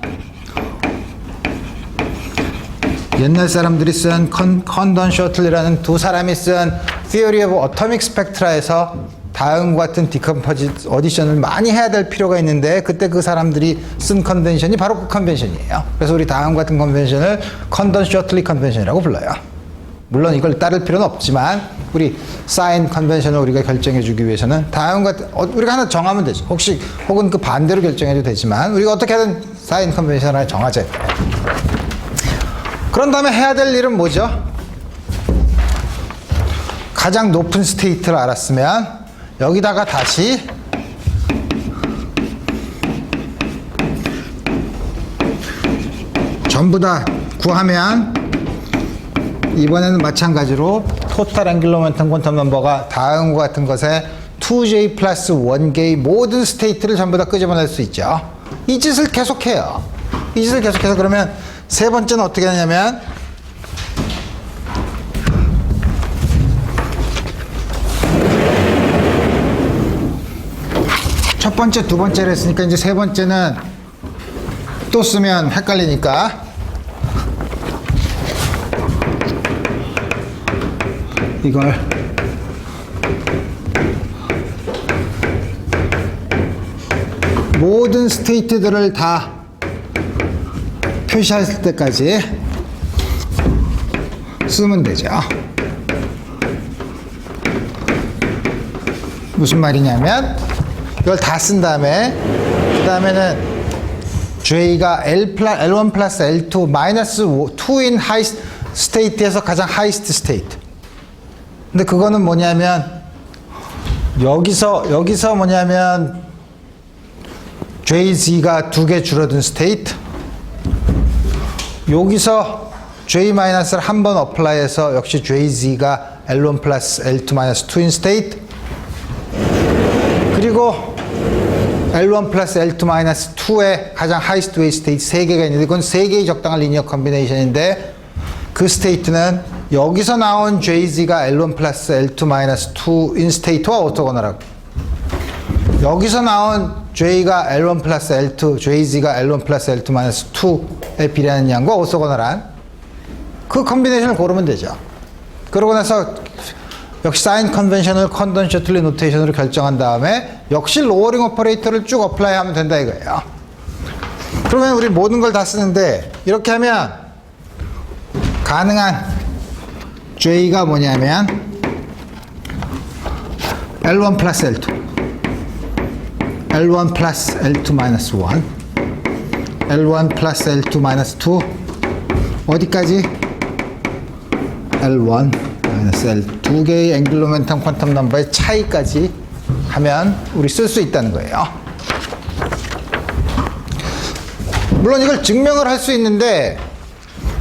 옛날 사람들이 쓴 컨던 셔틀이라는 두 사람이 쓴 Theory of Atomic Spectra에서 다음과 같은 디컴포짓 어디션을 많이 해야 될 필요가 있는데 그때 그 사람들이 쓴 컨벤션이 바로 그 컨벤션이에요. 그래서 우리 다음과 같은 컨벤션을 컨던 셔틀리 컨벤션이라고 불러요. 물론 이걸 따를 필요는 없지만 우리 사인 컨벤션을 우리가 결정해 주기 위해서는 다음과 같은 우리가 하나 정하면 되죠. 혹은 그 반대로 결정해도 되지만 우리가 어떻게 하든 사인 컨벤션을 하나 정하자. 그런 다음에 해야 될 일은 뭐죠? 가장 높은 스테이트를 알았으면 여기다가 다시 전부 다 구하면 이번에는 마찬가지로 토탈 앵귤러 모멘텀 퀀텀 넘버가 다음과 같은 것에 2j 플러스 1개의 모든 스테이트를 전부 다 끄집어낼 수 있죠. 이 짓을 계속해요. 이 짓을 계속해서 그러면 세 번째는 어떻게 하냐면 첫 번째, 두 번째를 했으니까 이제 세 번째는 또 쓰면 헷갈리니까 이걸 모든 스테이트들을 다 표시할 때까지 쓰면 되죠. 무슨 말이냐면 이걸 다 쓴 다음에 그 다음에는 J가 L1 플러스 L2 마이너스 2인 하이 스테이트에서 가장 하이스트 스테이트. 근데 그거는 뭐냐면 여기서 뭐냐면 JZ가 2개 줄어든 스테이트, 여기서 J 마이너스를 한 번 어플라이해서 역시 JZ가 L1 플러스 L2 마이너스 2인 스테이트, 그리고 L1 플러스 L2 마이너스 2의 가장 하이스트 웨이 스테이트 3개가 있는데 그건 3개의 적당한 리니어 컨비네이션인데 그 스테이트는 여기서 나온 JZ가 L1 플러스 L2 마이너스 2인 스테이트와 오토고널하고 여기서 나온 J가 L1 플러스 L2, JZ가 L1 플러스 L2 마이너스 2에 비례하는 양과 오토고널한 그 컨비네이션을 고르면 되죠. 그러고 나서 역시 사인 컨벤션을 컨던 셔틀리 노테이션으로 결정한 다음에 역시 로어링 오퍼레이터를 쭉 어플라이 하면 된다 이거예요. 그러면 우리 모든 걸 다 쓰는데 이렇게 하면 가능한 J가 뭐냐면 L1 플러스 L2 L1 플러스 L2 마이너스 1 L1 플러스 L2 마이너스 2 어디까지? L1 마이너스 L 두 개의 앵귤러 모멘텀 퀀텀 넘버의 차이까지 하면 우리 쓸 수 있다는 거예요. 물론 이걸 증명을 할 수 있는데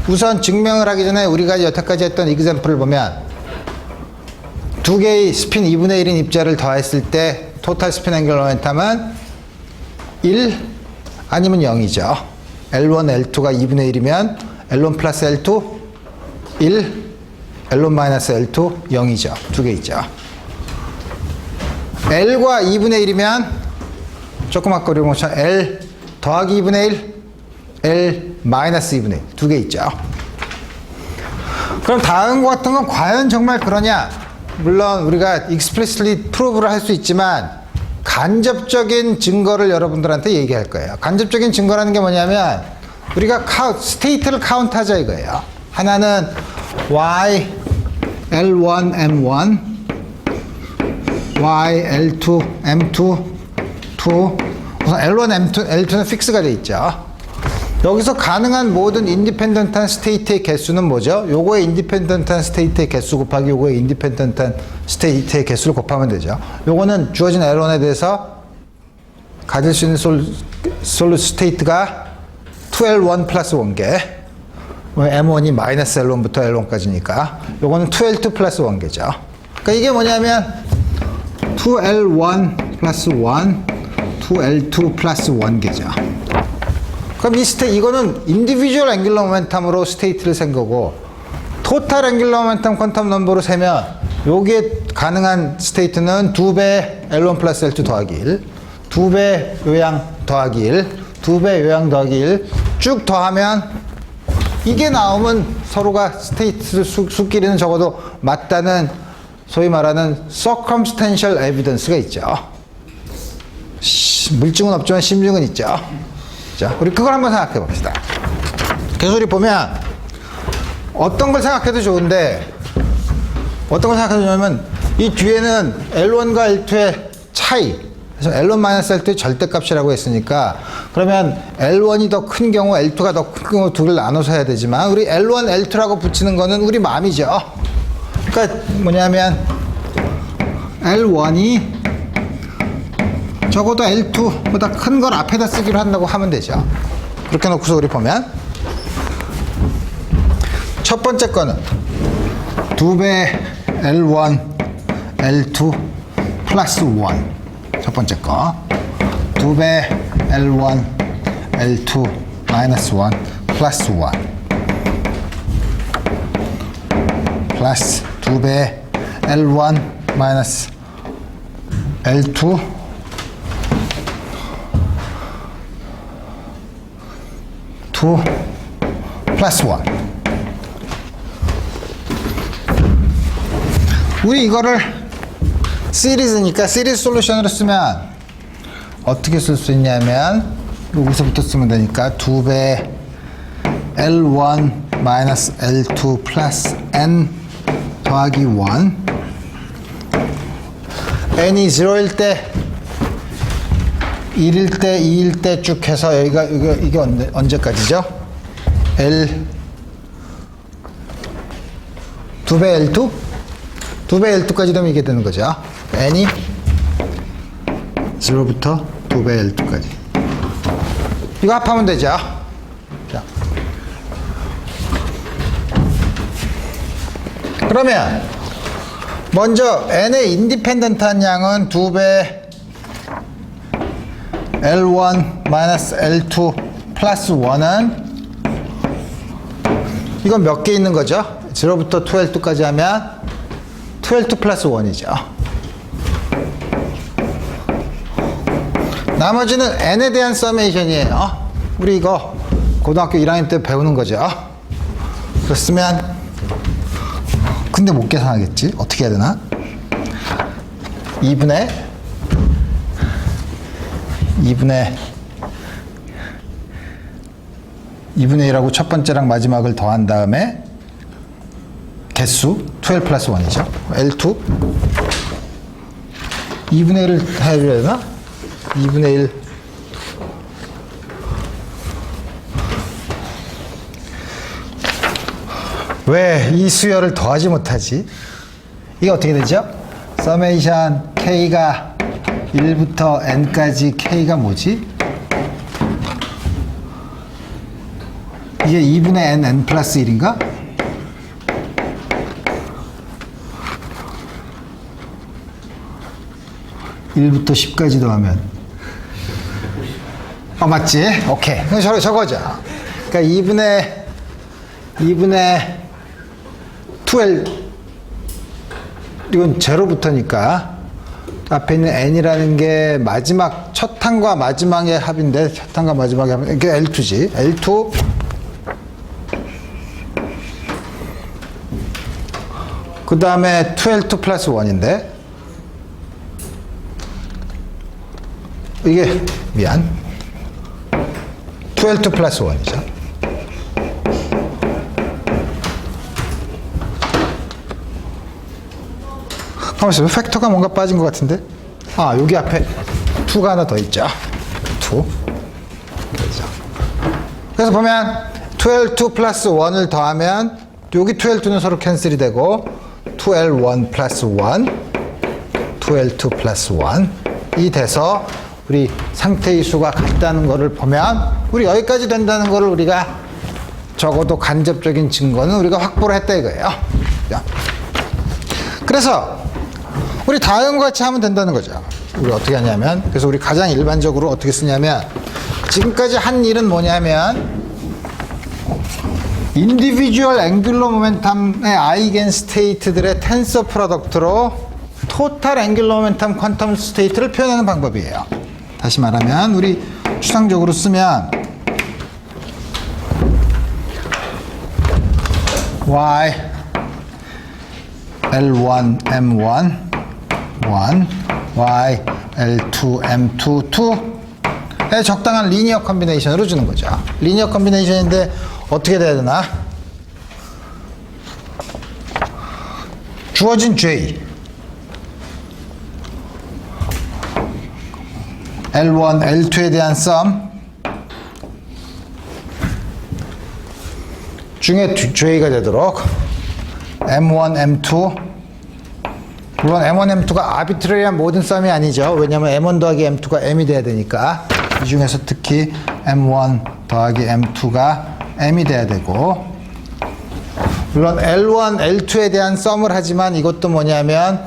우선 증명을 하기 전에 우리가 여태까지 했던 이그젬플을 보면 두 개의 스핀 2분의 1인 입자를 더했을 때 토탈 스핀 앵귤러 모멘텀은 1 아니면 0이죠. L1, L2가 2분의 1이면 L1 플러스 L2 1 L1 마이너스 L2 0이죠. 두 개 있죠. L과 2분의 1이면 조금 아까 우리 모션 L 더하기 2분의 1 L 마이너스 2분의 1 두 개 있죠. 그럼 다음과 같은 건 과연 정말 그러냐? 물론 우리가 explicitly prove를 할 수 있지만 간접적인 증거를 여러분들한테 얘기할 거예요. 간접적인 증거라는 게 뭐냐면 우리가 스테이트를 카운트하자 이거예요. 하나는 Y L1, M1, Y, L2, M2, 2. 우선 L1, M2, L2는 픽스가 돼 있죠. 여기서 가능한 모든 인디펜던트한 스테이트의 개수는 뭐죠? 요거의 인디펜던트한 스테이트의 개수 곱하기 요거의 인디펜던트한 스테이트의 개수를 곱하면 되죠. 요거는 주어진 L1에 대해서 가질 수 있는 솔루트 스테이트가 2L1 플러스 1개. M1이 마이너스 L1부터 L1까지니까 요거는 2L2 플러스 1개죠. 그러니까 이게 뭐냐면 2L1 플러스 1, 2L2 플러스 1개죠. 그럼 이거는 인디비주얼 앵귤러 모멘텀으로 스테이트를 센 거고, 토탈 앵귤러 모멘텀 퀀텀 넘버로 세면 여기에 가능한 스테이트는 2배 L1 플러스 L2 더하기 1, 2배 요양 더하기 1, 2배 요양 더하기 1 쭉 더하면 이게 나오면 서로가 스테이트 수끼리는 적어도 맞다는 소위 말하는 circumstantial evidence가 있죠. 물증은 없지만 심증은 있죠. 자, 우리 그걸 한번 생각해 봅시다. 그래서 우리 보면 어떤 걸 생각해도 좋은데, 어떤 걸 생각해도 좋으면 이 뒤에는 L1과 L2의 차이, 그래서 L1-L2의 절대값이라고 했으니까, 그러면 L1이 더 큰 경우, L2가 더 큰 경우 두 개를 나눠서 해야 되지만, 우리 L1, L2라고 붙이는 거는 우리 마음이죠. 그러니까 뭐냐면 L1이 적어도 L2보다 큰 걸 앞에다 쓰기로 한다고 하면 되죠. 그렇게 놓고서 우리 보면 첫 번째 거는 2배 L1, L2 플러스 1. 첫 번째 거 2배 L1, L2 마이너스 1 플러스 1 플러스 2배 L1 마이너스 L2 2 플러스 1. 우리 이거를 시리즈니까 시리즈 솔루션으로 쓰면 어떻게 쓸 수 있냐면 여기서부터 쓰면 되니까 2배 L1 마이너스 L2 플러스 N 더하기 1. N이 0일 때 1일 때, 2일 때 쭉 해서 이게 언제까지죠? 2배 L2? 2배 L2까지 되면 이게 되는 거죠. N이 0부터 2배 L2까지. 이거 합하면 되죠. 자. 그러면 먼저 N의 인디펜던트한 양은 2배 L1 마이너스 L2 플러스 1은 이건 몇 개 있는 거죠? 0부터 2L2까지 하면 2L2 플러스 1이죠. 나머지는 N에 대한 서메이션이에요. 우리 이거 고등학교 1학년 때 배우는 거죠. 그렇으면 근데 못 계산하겠지? 어떻게 해야 되나? 2분의 1하고 첫 번째랑 마지막을 더한 다음에 개수 12 플러스 1이죠. L2 2분의 1을 해야 되나? 2분의 1 왜 이 수열을 더하지 못하지? 이게 어떻게 되죠? 서메이션 K가 1부터 N까지 K가 뭐지? 이게 2분의 N, N 플러스 1인가? (1부터 10까지) 더하면 맞지? 오케이. 그럼 저거죠. 그러니까 2분의 2L 이건 0부터니까 앞에 있는 N이라는 게 마지막 첫 항과 마지막의 합인데 첫 항과 마지막의 합 이게 L2지. L2 그 다음에 2L2 플러스 1인데 이게 2L2 플러스 1이죠. 가만있어. 팩터가 뭔가 빠진 것 같은데? 아, 여기 앞에 2가 하나 더 있죠. 2. 그래서 보면 2L2 플러스 1을 더하면 여기 2L2는 서로 캔슬이 되고 2L1 플러스 1, 2L2 플러스 1이 돼서 우리 상태의 수가 같다는 것을 보면 우리 여기까지 된다는 것을 우리가 적어도 간접적인 증거는 우리가 확보를 했다 이거예요. 그래서 우리 다음과 같이 하면 된다는 거죠. 우리 어떻게 하냐면, 그래서 우리 가장 일반적으로 어떻게 쓰냐면, 지금까지 한 일은 뭐냐면 인디비주얼 앵귤러 모멘텀의 아이겐 스테이트들의 텐서 프로덕트로 토탈 앵귤러 모멘텀 퀀텀 스테이트를 표현하는 방법이에요. 다시 말하면 우리 추상적으로 쓰면 y L1 M1 1 y L2 M2 2의 적당한 리니어 컨비네이션으로 주는 거죠. 리니어 컨비네이션인데 어떻게 돼야 되나? 주어진 J L1, L2에 대한 썸 중에 J가 되도록 M1, M2 물론 M1, M2가 아비트러리한 모든 썸이 아니죠. 왜냐하면 M1 더하기 M2가 M이 돼야 되니까 이 중에서 특히 M1 더하기 M2가 M이 돼야 되고 물론 L1, L2에 대한 썸을 하지만 이것도 뭐냐면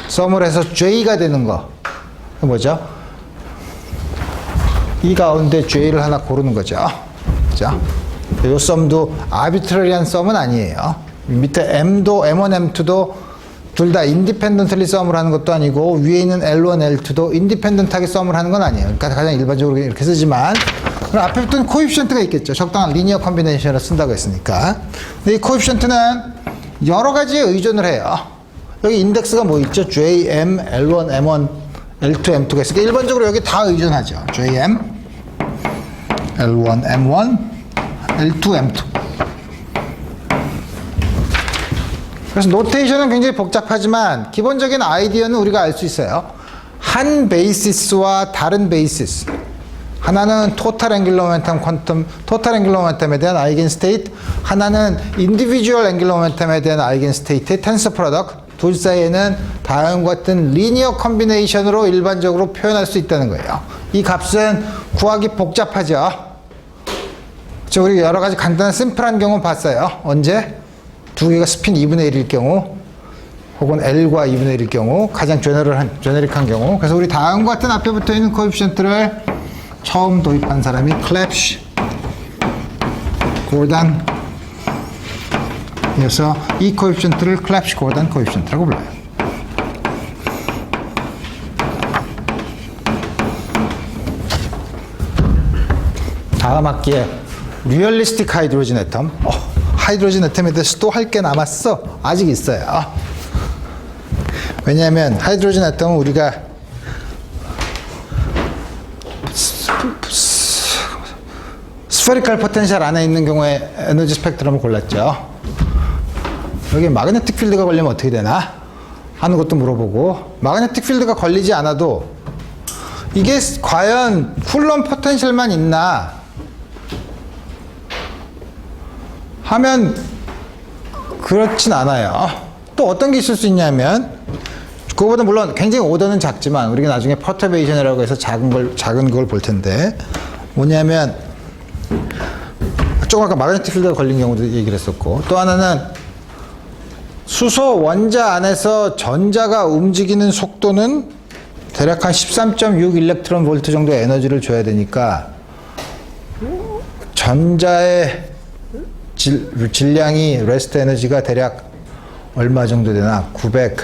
썸을 해서 J가 되는 거 뭐죠? 이 가운데 J를 하나 고르는 거죠. 그죠? 이 썸도 아비트러리한 썸은 아니에요. 밑에 M도 M1, M2도 둘 다 인디펜던트리 썸을 하는 것도 아니고 위에 있는 L1, L2도 인디펜던트하게 썸을 하는 건 아니에요. 그러니까 가장 일반적으로 이렇게 쓰지만 그럼 앞에 붙은 코에피션트가 있겠죠. 적당한 리니어 컨비네이션을 쓴다고 했으니까. 근데 이 코에피션트는 여러 가지에 의존을 해요. 여기 인덱스가 뭐 있죠? JM, L1, M1, L2, M2가 있으니까 일반적으로 여기 다 의존하죠. JM, L1, M1, L2, M2. 그래서 노테이션은 굉장히 복잡하지만 기본적인 아이디어는 우리가 알 수 있어요. 한 베이시스와 다른 베이시스. 하나는 토탈 앵귤러 모멘텀 퀀텀, 토탈 앵귤러 모멘텀에 대한 아이겐 스테이트, 하나는 인디비주얼 앵귤러 모멘텀에 대한 아이겐 스테이트의 텐서 프로덕트. 둘 사이에는 다음과 같은 리니어 컨비네이션으로 일반적으로 표현할 수 있다는 거예요. 이 값은 구하기 복잡하죠. 우리 여러 가지 간단한 심플한 경우 봤어요. 언제? 두 개가 스핀 2분의 1일 경우 혹은 L과 2분의 1일 경우 가장 제너릭한 경우 그래서 우리 다음과 같은 앞에 붙어있는 코에피션트를 처음 도입한 사람이 클랩시 고단 이어서 이 코에피션트를 클랩시 고단 코에피션트라고 불러요. 다음 학기에 리얼리스틱 하이드로진 애텀 하이드로진 애텀에 대해서 또 할 게 남았어. 아직 있어요. 왜냐하면 하이드로진 애텀은 우리가 스페리컬 포텐셜 안에 있는 경우에 에너지 스펙트럼을 골랐죠. 여기 마그네틱 필드가 걸리면 어떻게 되나 하는 것도 물어보고 마그네틱 필드가 걸리지 않아도 이게 과연 쿨럼 포텐셜만 있나 하면 그렇진 않아요. 또 어떤 게 있을 수 있냐면 그거보다 물론 굉장히 오더는 작지만 우리가 나중에 퍼터베이션이라고 해서 작은 걸 볼 텐데 뭐냐면 조금 아까 마그네틱 필드가 걸린 경우도 얘기를 했었고 또 하나는 수소 원자 안에서 전자가 움직이는 속도는 대략 한 13.6 일렉트론 볼트 정도의 에너지를 줘야 되니까 전자의 질량이 레스트 에너지가 대략 얼마 정도 되나? 900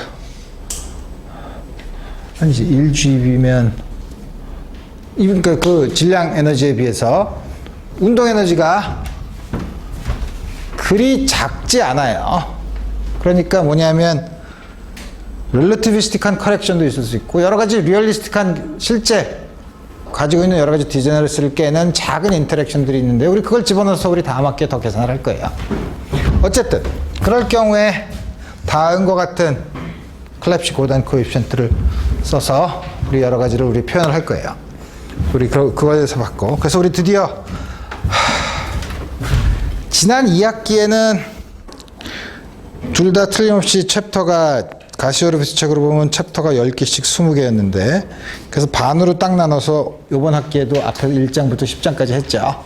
아니지 1GB면 그러니까 그 질량 에너지에 비해서 운동 에너지가 그리 작지 않아요. 그러니까 뭐냐면 릴러티비스틱한 커렉션도 있을 수 있고 여러 가지 리얼리스틱한 실제 가지고 있는 여러 가지 디제너러스를 깨는 작은 인터랙션들이 있는데 우리 그걸 집어넣어서 우리 다음 학기에 더 계산을 할 거예요. 어쨌든 그럴 경우에 다음과 같은 클랩시 고단 코에피션트를 써서 우리 여러 가지를 우리 표현을 할 거예요. 우리 그거에 대해서 봤고. 그래서 우리 드디어 지난 2학기에는 둘 다 틀림없이 챕터가 가시오르비스 책으로 보면 챕터가 10개씩 20개였는데 그래서 반으로 딱 나눠서 이번 학기에도 앞에 1장부터 10장까지 했죠.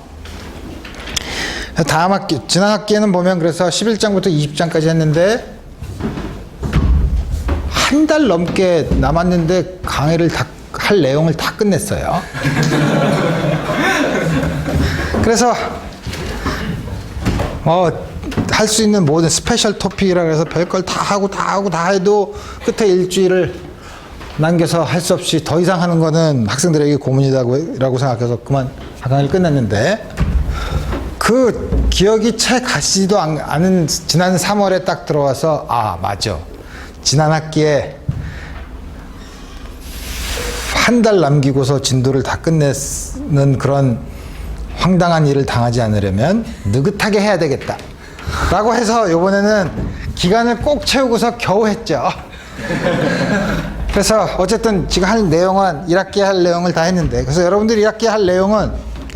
다음 학기, 지난 학기에는 보면 그래서 11장부터 20장까지 했는데 한 달 넘게 남았는데 강의를 다 할 내용을 다 끝냈어요. 그래서 할 수 있는 모든 스페셜 토픽이라 해서 별걸 다 해도 끝에 일주일을 남겨서 할 수 없이 더 이상 하는 거는 학생들에게 고문이라고 생각해서 그만 강의를 끝냈는데 그 기억이 채 가시지도 않은 지난 3월에 딱 들어와서 맞아. 지난 학기에 한 달 남기고서 진도를 다 끝내는 그런 황당한 일을 당하지 않으려면 느긋하게 해야 되겠다 라고 해서 이번에는 기간을 꼭 채우고서 겨우 했죠. 그래서 어쨌든 지금 할 내용은 1학기에 할 내용을 다 했는데 그래서 여러분들이 1학기에 할 내용은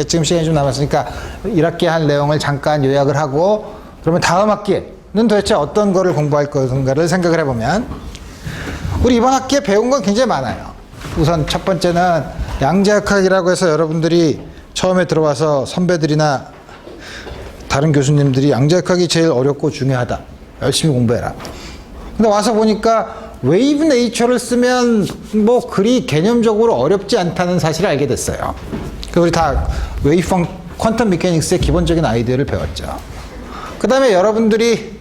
지금 시간이 좀 남았으니까 1학기에 할 내용을 잠깐 요약을 하고 그러면 다음 학기에는 도대체 어떤 거를 공부할 것인가를 생각을 해보면 우리 이번 학기에 배운 건 굉장히 많아요. 우선 첫 번째는 양자역학이라고 해서 여러분들이 처음에 들어와서 선배들이나 다른 교수님들이 양자역학이 제일 어렵고 중요하다. 열심히 공부해라. 근데 와서 보니까 웨이브 네이처를 쓰면 뭐 그리 개념적으로 어렵지 않다는 사실을 알게 됐어요. 그래서 우리 다 웨이브펑 퀀텀 미케닉스의 기본적인 아이디어를 배웠죠. 그 다음에 여러분들이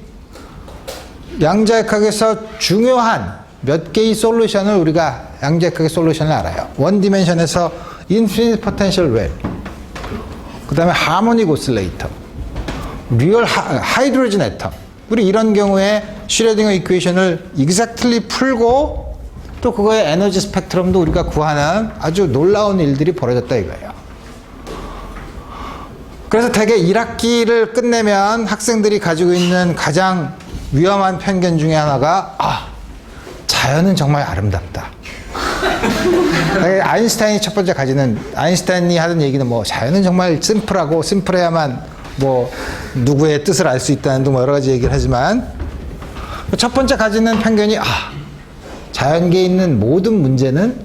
양자역학에서 중요한 몇 개의 솔루션을 우리가 양자역학의 솔루션을 알아요. 원 디멘션에서 인피니트 포텐셜 웰, 그 다음에 하모닉 오실레이터, 리얼 하이드로젠 애텀. 우리 이런 경우에 슈레딩거 이퀘이션을 exactly 풀고 또 그거의 에너지 스펙트럼도 우리가 구하는 아주 놀라운 일들이 벌어졌다 이거예요. 그래서 대개 1학기를 끝내면 학생들이 가지고 있는 가장 위험한 편견 중에 하나가 자연은 정말 아름답다. 아인슈타인이 첫 번째 가지는 아인슈타인이 하던 얘기는 뭐 자연은 정말 심플하고 심플해야만 뭐 누구의 뜻을 알 수 있다는 등 뭐 여러 가지 얘기를 하지만 첫 번째 가지는 편견이 자연계에 있는 모든 문제는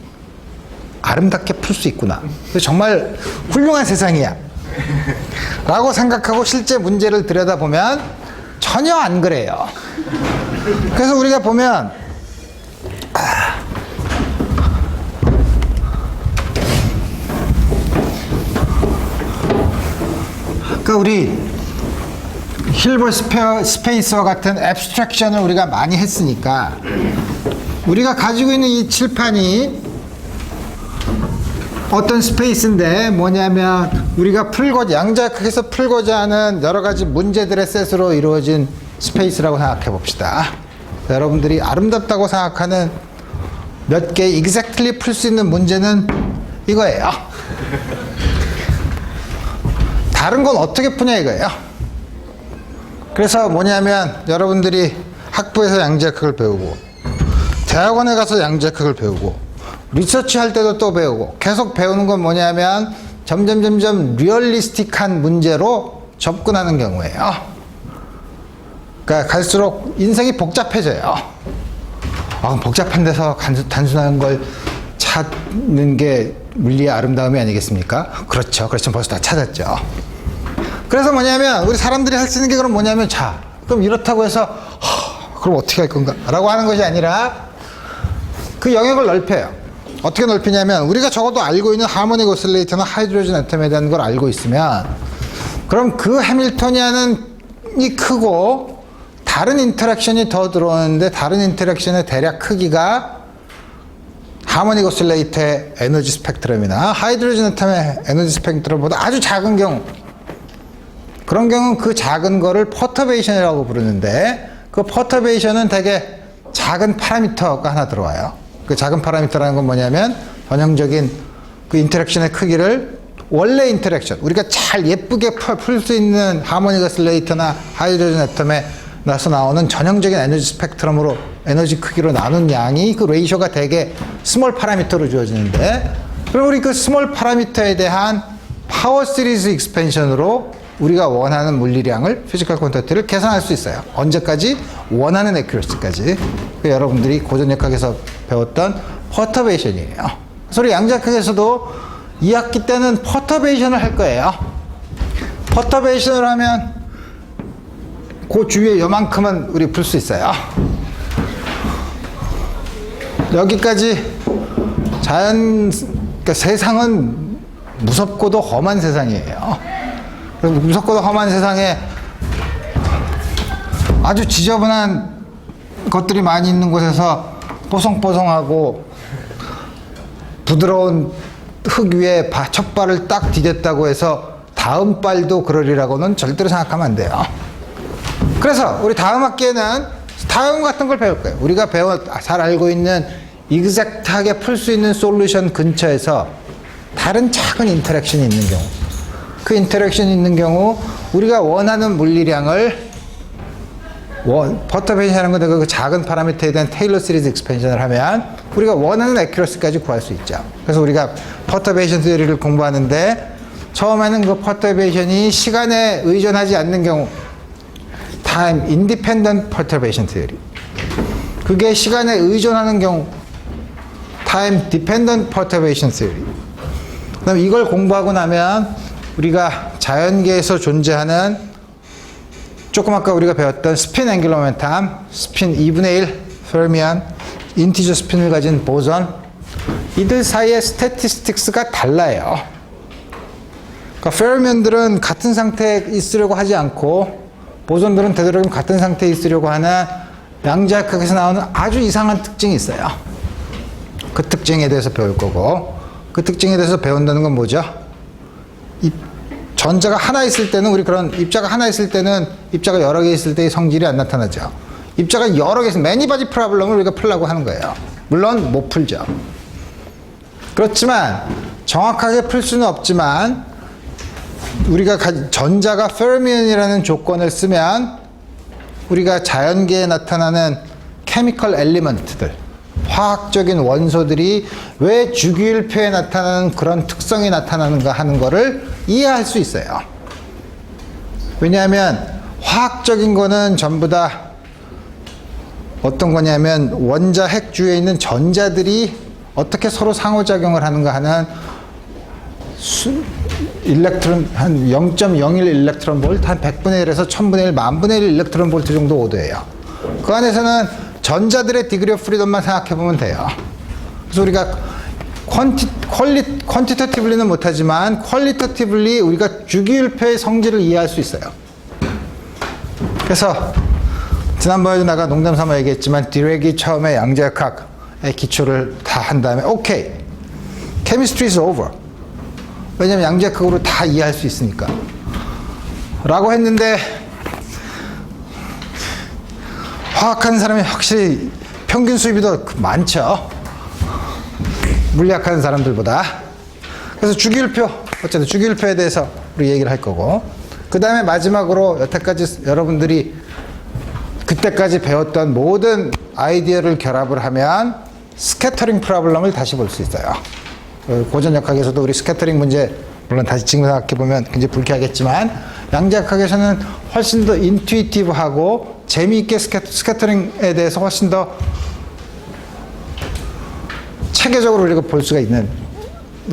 아름답게 풀 수 있구나. 정말 훌륭한 세상이야. 라고 생각하고 실제 문제를 들여다보면 전혀 안 그래요. 그래서 우리가 보면 우리 힐버 스페이스와 같은 앱스트랙션을 우리가 많이 했으니까 우리가 가지고 있는 이 칠판이 어떤 스페이스인데 뭐냐면 우리가 양자역학에서 풀고자 하는 여러 가지 문제들의 셋으로 이루어진 스페이스라고 생각해 봅시다. 여러분들이 아름답다고 생각하는 몇 개 exactly 풀 수 있는 문제는 이거예요. 다른 건 어떻게 푸냐 이거예요. 그래서 뭐냐면 여러분들이 학부에서 양자역학을 배우고 대학원에 가서 양자역학을 배우고 리서치 할 때도 또 배우고 계속 배우는 건 뭐냐면 점점 리얼리스틱한 문제로 접근하는 경우예요. 그러니까 갈수록 인생이 복잡해져요. 복잡한 데서 단순한 걸 찾는 게 물리의 아름다움이 아니겠습니까? 그렇죠. 그렇죠. 벌써 다 찾았죠. 그래서 뭐냐면 우리 사람들이 할 수 있는 게 그럼 뭐냐면 그럼 이렇다고 해서 그럼 어떻게 할 건가? 라고 하는 것이 아니라 그 영역을 넓혀요. 어떻게 넓히냐면 우리가 적어도 알고 있는 하모닉 오실레이터나 하이드로젠 애텀에 대한 걸 알고 있으면 그럼 그 해밀토니안이 크고 다른 인터랙션이 더 들어오는데 다른 인터랙션의 대략 크기가 하모닉 오실레이터의 에너지 스펙트럼이나 하이드로젠 애텀의 에너지 스펙트럼보다 아주 작은 경우, 그런 경우는 그 작은 거를 퍼터베이션이라고 부르는데 그 퍼터베이션은 되게 작은 파라미터가 하나 들어와요. 그 작은 파라미터라는 건 뭐냐면 전형적인 그 인터랙션의 크기를 원래 인터랙션, 우리가 잘 예쁘게 풀 수 있는 하모닉 오실레이터나 하이드로젠 애텀의 나서 나오는 전형적인 에너지 스펙트럼으로 에너지 크기로 나눈 양이 그 레이쇼가 대개 스몰 파라미터로 주어지는데, 그럼 우리 그 스몰 파라미터에 대한 파워 시리즈 익스펜션으로 우리가 원하는 물리량을 피지컬 퀀터티를 계산할 수 있어요. 언제까지? 원하는 에큐러시까지. 여러분들이 고전역학에서 배웠던 퍼터베이션이에요. 그래서 우리 양자역학에서도 2학기 때는 퍼터베이션을 할 거예요. 퍼터베이션을 하면 그 주위에 요만큼은 우리 풀 수 있어요. 여기까지 그러니까 세상은 무섭고도 험한 세상이에요. 무섭고도 험한 세상에 아주 지저분한 것들이 많이 있는 곳에서 뽀송뽀송하고 부드러운 흙 위에 첫 발을 딱 디뎠다고 해서 다음 발도 그러리라고는 절대로 생각하면 안 돼요. 그래서 우리 다음 학기에는 다음 같은 걸 배울 거예요. 우리가 잘 알고 있는 익젝트하게 풀 수 있는 솔루션 근처에서 다른 작은 인터랙션이 있는 경우, 그 인터랙션이 있는 경우 우리가 원하는 물리량을 퍼터베이션 하는 건데 그 작은 파라미터에 대한 테일러 시리즈 익스펜션을 하면 우리가 원하는 에큐러시까지 구할 수 있죠. 그래서 우리가 퍼터베이션 시리를 공부하는데 처음에는 그 퍼터베이션이 시간에 의존하지 않는 경우, time independent perturbation theory. 그게 시간에 의존하는 경우, time dependent perturbation theory. 그다음 이걸 공부하고 나면 우리가 자연계에서 존재하는 조금 아까 우리가 배웠던 스핀 앵귤러 모멘텀, 스핀 2분의 1 페르미안, 인티저 스핀을 가진 보son, 이들 사이의 스태티스틱스가 달라요. 그러니까 페르미안들은 같은 상태에 있으려고 하지 않고 보손들은 되도록이면 같은 상태에 있으려고 하는 양자역학에서 나오는 아주 이상한 특징이 있어요. 그 특징에 대해서 배울 거고, 그 특징에 대해서 배운다는 건 뭐죠? 전자가 하나 있을 때는 우리 그런 입자가 하나 있을 때는 입자가 여러 개 있을 때의 성질이 안 나타나죠. 입자가 여러 개 있으면 매니바디 프로블럼을 우리가 풀려고 하는 거예요. 물론 못 풀죠. 그렇지만 정확하게 풀 수는 없지만 우리가 전자가 페르미안이라는 조건을 쓰면 우리가 자연계에 나타나는 케미컬 엘리먼트들, 화학적인 원소들이 왜 주기율표에 나타나는 그런 특성이 나타나는가 하는 거를 이해할 수 있어요. 왜냐하면 화학적인 거는 전부 다 어떤 거냐면 원자 핵 주위에 있는 전자들이 어떻게 서로 상호작용을 하는가 하는 일렉트론 한 0.01 일렉트론 볼트, 한 100분의 1에서 1000분의 1, 10,000분의 1 일렉트론 볼트 정도 오도예요. 그 안에서는 전자들의 디그리 오브 프리덤만 생각해 보면 돼요. 그래서 우리가 퀀티터티블리는 못하지만 퀄리터티블리 우리가 주기율표의 성질을 이해할 수 있어요. 그래서 지난번에도 내가 농담 삼아 얘기했지만 디렉이 처음에 양자역학의 기초를 다 한 다음에 오케이, chemistry is over. 왜냐면 양자역학으로 다 이해할 수 있으니까 라고 했는데 화학하는 사람이 확실히 평균 수입이 더 많죠. 물리학하는 사람들보다. 그래서 주기율표, 어쨌든 주기율표에 대해서 우리 얘기를 할 거고, 그 다음에 마지막으로 여태까지 여러분들이 그때까지 배웠던 모든 아이디어를 결합을 하면 스캐터링 프로블럼을 다시 볼 수 있어요. 고전역학에서도 우리 스캐터링 문제, 물론 다시 지금 생각해보면 굉장히 불쾌하겠지만 양자역학에서는 훨씬 더 인투이티브하고 재미있게 스캐터링에 대해서 훨씬 더 체계적으로 우리가 볼 수가 있는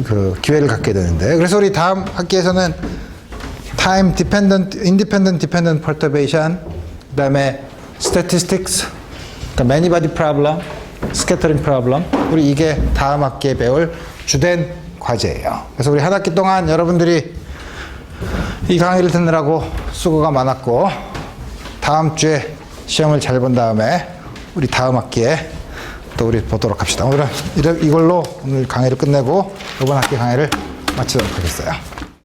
그 기회를 갖게 되는데, 그래서 우리 다음 학기에서는 time dependent, independent dependent perturbation, 그 다음에 statistics, 그러니까 many body problem, scattering problem, 우리 이게 다음 학기에 배울 주된 과제예요. 그래서 우리 한 학기 동안 여러분들이 이 강의를 듣느라고 수고가 많았고, 다음 주에 시험을 잘 본 다음에 우리 다음 학기에 또 우리 보도록 합시다. 오늘은 이걸로 오늘 강의를 끝내고 이번 학기 강의를 마치도록 하겠어요.